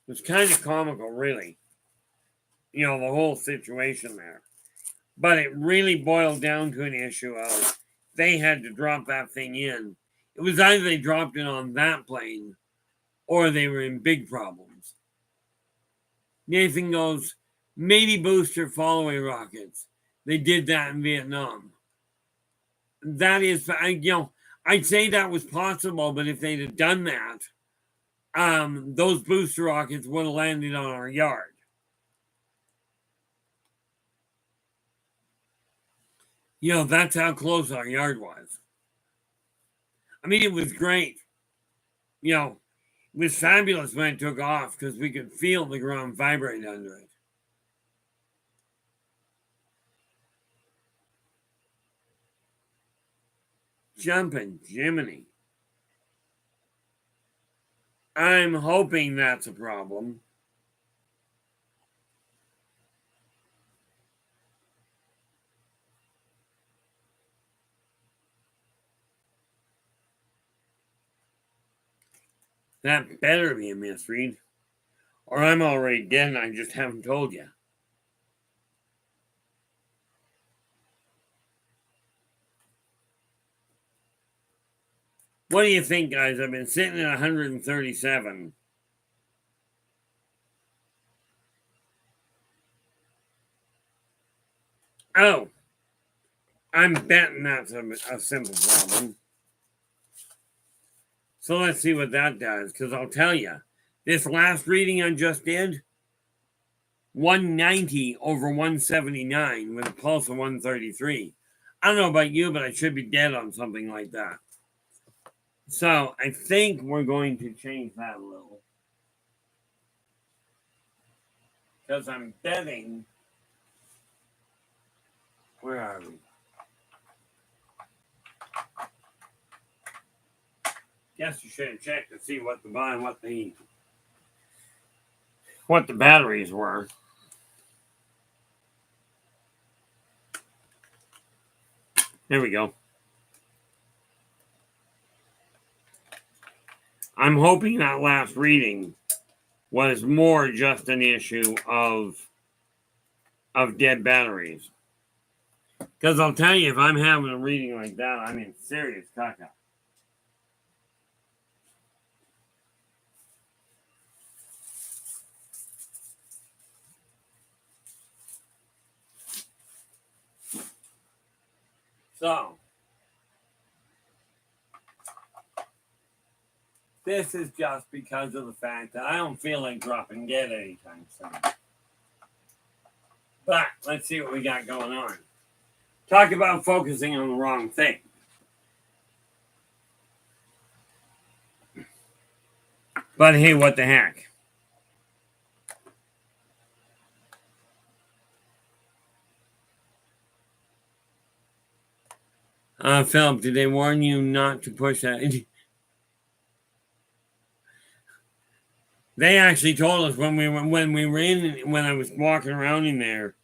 it's kind of comical, really. You know, the whole situation there. But it really boiled down to an issue of they had to drop that thing in. It was either they dropped it on that plane or they were in big problems. Nathan goes, maybe booster follow-away rockets. They did that in Vietnam. That is, I'd say that was possible, but if they'd have done that, those booster rockets would have landed on our yard. You know, that's how close our yard was. I mean, it was great. You know, it was fabulous when it took off because we could feel the ground vibrate under it. Jumping Jiminy. I'm hoping that's a problem. That better be a misread. Or I'm already dead and I just haven't told you. What do you think, guys? I've been sitting at 137. Oh, I'm betting that's a simple problem. So let's see what that does, because I'll tell you, this last reading I just did, 190 over 179 with a pulse of 133. I don't know about you, but I should be dead on something like that. So I think we're going to change that a little. Because I'm betting. Where are we? Guess you should have checked to see what the batteries were. There we go. I'm hoping that last reading was more just an issue of dead batteries. Because I'll tell you, if I'm having a reading like that, I'm in serious caca. So, this is just because of the fact that I don't feel like dropping dead anytime soon. But let's see what we got going on. Talk about focusing on the wrong thing. But hey, what the heck? Philip, did they warn you not to push that? They actually told us when I was walking around in there,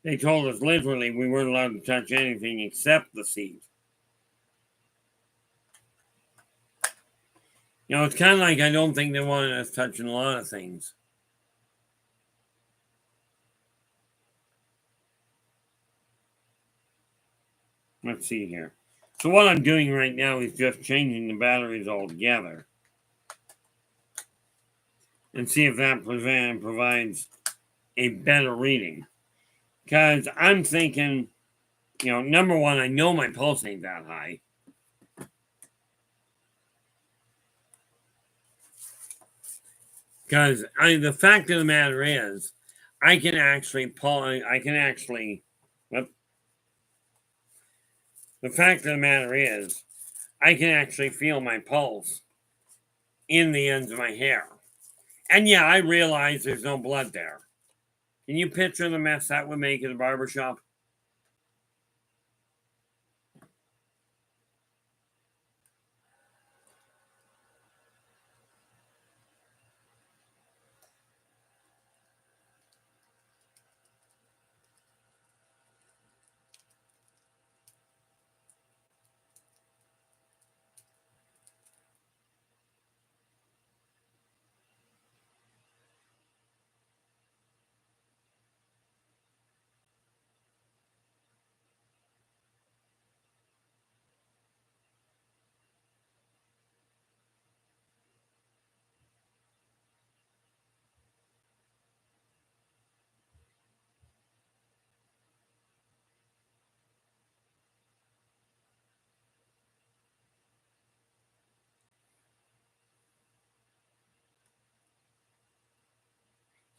they told us literally we weren't allowed to touch anything except the seat. You know, it's kind of like I don't think they wanted us touching a lot of things. Let's see here. So what I'm doing right now is just changing the batteries altogether. And see if that provides a better reading. Because I'm thinking, you know, number one, I know my pulse ain't that high. Because the fact of the matter is, I can actually the fact of the matter is, I can actually feel my pulse in the ends of my hair. And yeah, I realize there's no blood there. Can you picture the mess that would make in a barbershop?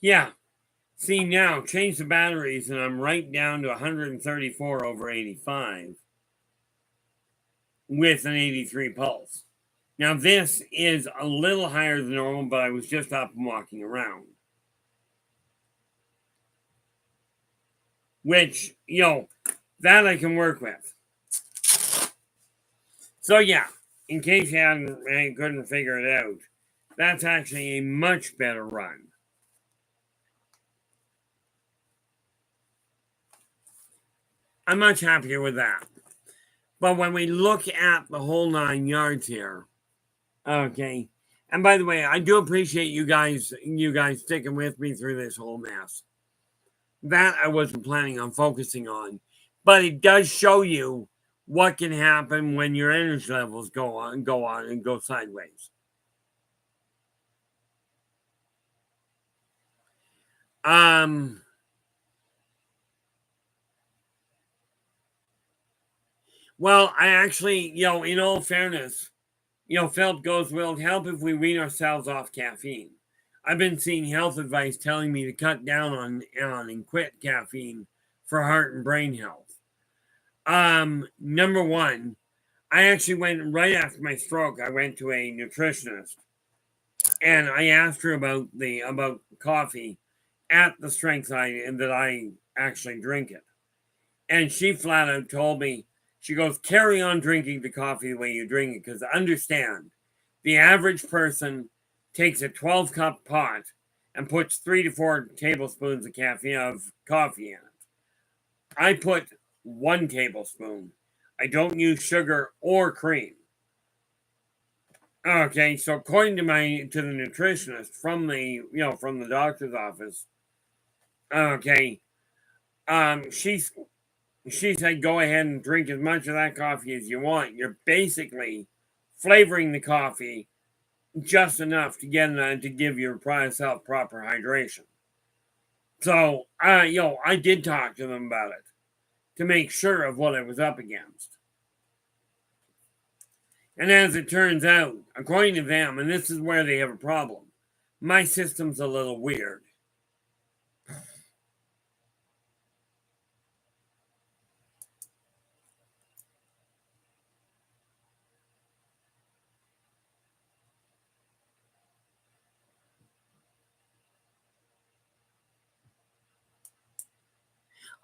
Yeah. See now, change the batteries and I'm right down to 134 over 85 with an 83 pulse. Now this is a little higher than normal, but I was just up and walking around. Which, you know, that I can work with. So yeah, in case you couldn't figure it out, that's actually a much better run. I'm much happier with that. But when we look at the whole 9 yards here, okay. And by the way, I do appreciate you guys sticking with me through this whole mess. That I wasn't planning on focusing on, but it does show you what can happen when your energy levels go on and go sideways. Well, I actually, you know, in all fairness, you know, Philip goes, will it help if we wean ourselves off caffeine? I've been seeing health advice telling me to cut down on and quit caffeine for heart and brain health. Number one, I actually went right after my stroke. I went to a nutritionist and I asked her about coffee at the strength that I actually drink it. And she flat out told me, she goes, carry on drinking the coffee the way you drink it, because understand, the average person takes a 12-cup pot and puts 3 to 4 tablespoons of coffee in it. I put 1 tablespoon. I don't use sugar or cream. Okay, so according to the nutritionist from the doctor's office, okay, she said go ahead and drink as much of that coffee as you want. You're basically flavoring the coffee just enough to give yourself proper hydration. So I did talk to them about it to make sure of what I was up against. And as it turns out, according to them, and this is where they have a problem, my system's a little weird.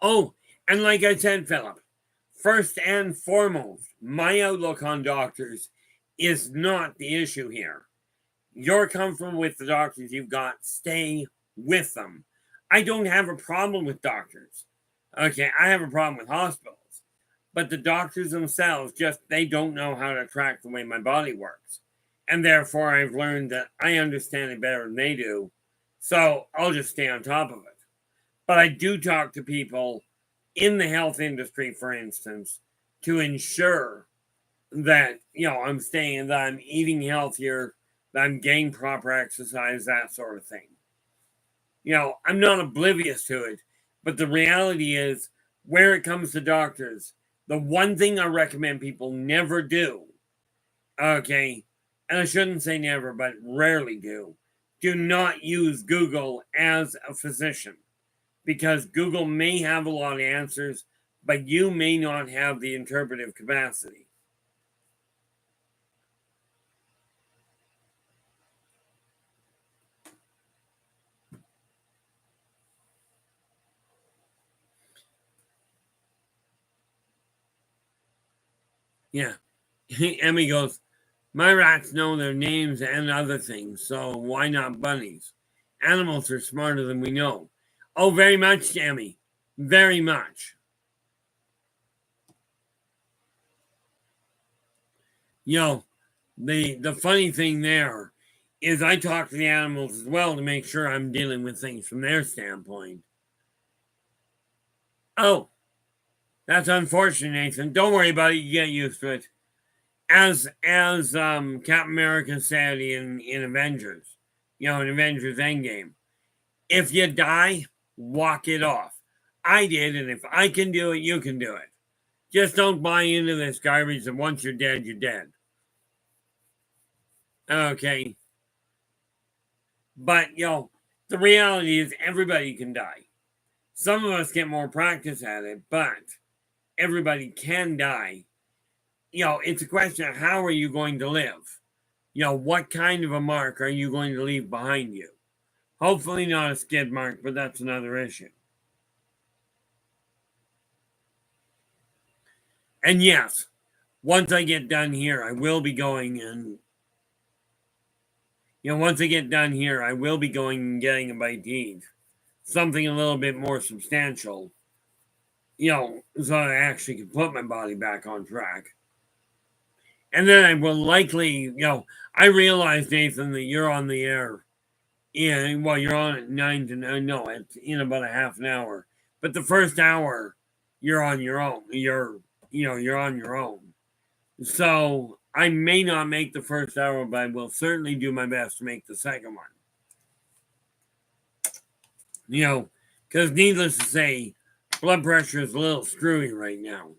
Oh, and like I said, Philip, first and foremost, my outlook on doctors is not the issue here. You're comfortable with the doctors you've got, stay with them. I don't have a problem with doctors. Okay, I have a problem with hospitals. But the doctors themselves just they don't know how to track the way my body works. And therefore I've learned that I understand it better than they do. So I'll just stay on top of it. But I do talk to people in the health industry, for instance, to ensure that, I'm staying, that I'm eating healthier, that I'm getting proper exercise, that sort of thing. I'm not oblivious to it, but the reality is, where it comes to doctors, the one thing I recommend people never do, okay, and I shouldn't say never, but rarely do not use Google as a physician, because Google may have a lot of answers, but you may not have the interpretive capacity. Yeah. Emmy goes, my rats know their names and other things, so why not bunnies? Animals are smarter than we know. Oh, very much, Emmy. Very much. The funny thing there is I talk to the animals as well to make sure I'm dealing with things from their standpoint. Oh, that's unfortunate, Nathan. Don't worry about it. You get used to it. As Captain America said in Avengers, in Avengers Endgame, if you die, walk it off. I did, and if I can do it, you can do it. Just don't buy into this garbage that once you're dead, you're dead. Okay. But, the reality is everybody can die. Some of us get more practice at it, but everybody can die. It's a question of how are you going to live? What kind of a mark are you going to leave behind you? Hopefully not a skid mark, but that's another issue. And yes, once I get done here, I will be going and once I get done here, I will be going and getting a bite to eat. Something a little bit more substantial, so I actually can put my body back on track. And then I will likely, I realize, Nathan, that you're on the air. Yeah, you're on at 9 to 9. No, it's in about a half an hour. But the first hour, you're on your own. You're on your own. So I may not make the first hour, but I will certainly do my best to make the second one. Because needless to say, blood pressure is a little screwy right now.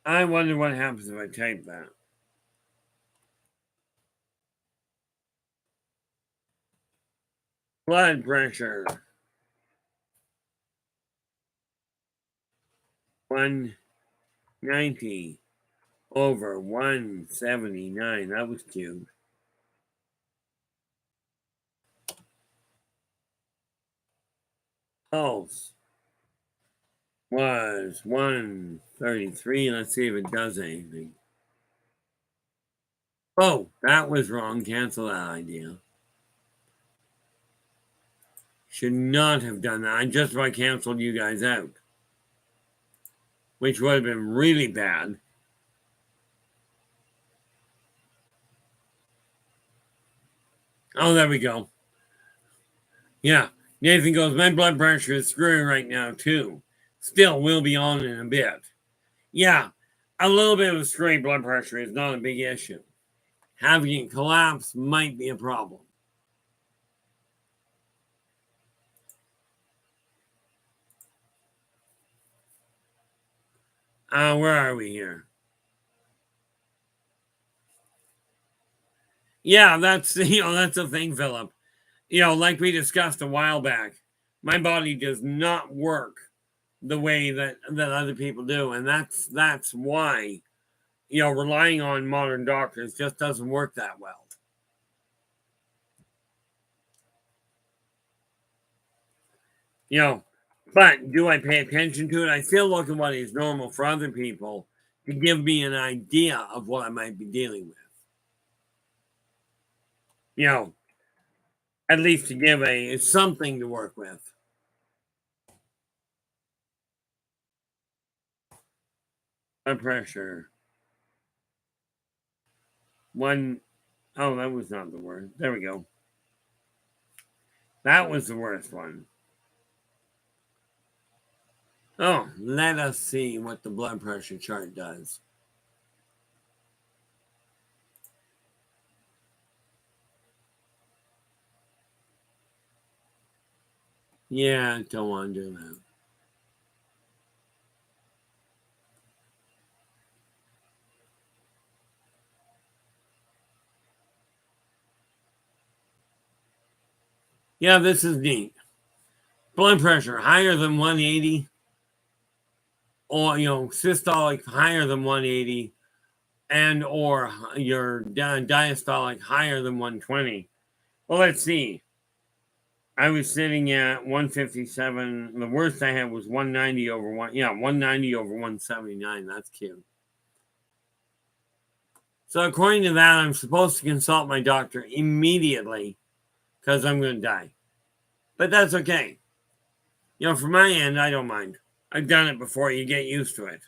I wonder what happens if I type that. Blood pressure. 190 over 179. That was cute. Pulse was 133. Let's see if it does anything. Oh, that was wrong. Cancel that idea. Should not have done that. I just about canceled you guys out, which would have been really bad. Oh, there we go. Yeah. Nathan goes, my blood pressure is screwing right now, too. Still, we'll be on in a bit. Yeah, a little bit of screwing blood pressure is not a big issue. Having it collapse might be a problem. Where are we here? Yeah, that's that's the thing, Philip. Like we discussed a while back, my body does not work the way that other people do, and that's why relying on modern doctors just doesn't work that well. But do I pay attention to it? I still look at what is normal for other people to give me an idea of what I might be dealing with. At least to give something to work with. Blood pressure. Oh, that was not the word. There we go. That was the worst one. Oh, let us see what the blood pressure chart does. Yeah, don't want to do that. Yeah, this is neat. Blood pressure higher than 180, or systolic higher than 180, and or your diastolic higher than 120. Well, let's see. I was sitting at 157. The worst I had was 190 over 190 over 179. That's cute. So according to that, I'm supposed to consult my doctor immediately because I'm going to die. But that's okay. From my end, I don't mind. I've done it before. You get used to it.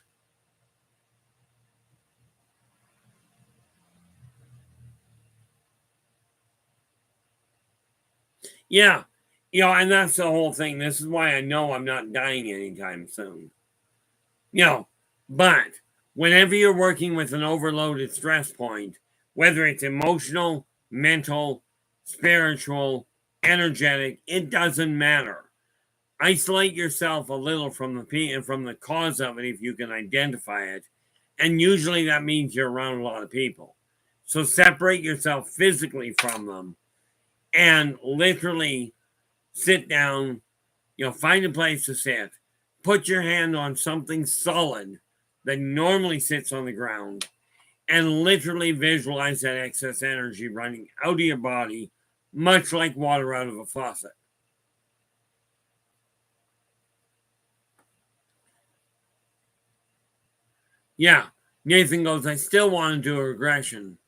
Yeah. And that's the whole thing. This is why I know I'm not dying anytime soon. But whenever you're working with an overloaded stress point, whether it's emotional, mental, spiritual, energetic, it doesn't matter. Isolate yourself a little from the cause of it if you can identify it. And usually that means you're around a lot of people. So separate yourself physically from them and literally sit down, find a place to sit. Put your hand on something solid that normally sits on the ground and literally visualize that excess energy running out of your body, much like water out of a faucet. Yeah, Nathan goes, I still want to do a regression,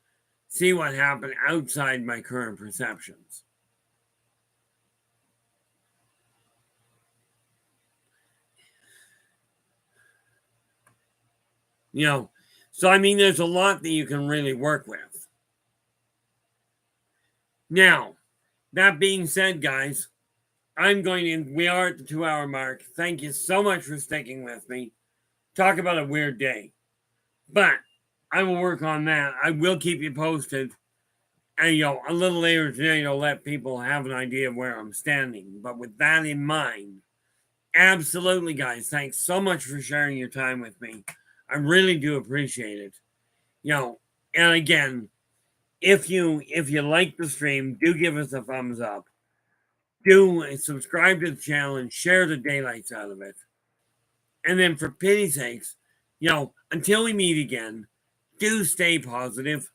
see what happened outside my current perceptions. So I mean, there's a lot that you can really work with. Now, that being said, guys, we are at the 2-hour mark. Thank you so much for sticking with me. Talk about a weird day. But I will work on that. I will keep you posted. And, a little later today, to let people have an idea of where I'm standing. But with that in mind, absolutely, guys, thanks so much for sharing your time with me. I really do appreciate it. And again, if you like the stream, do give us a thumbs up. Do subscribe to the channel and share the daylights out of it. And then for pity's sakes, until we meet again, do stay positive.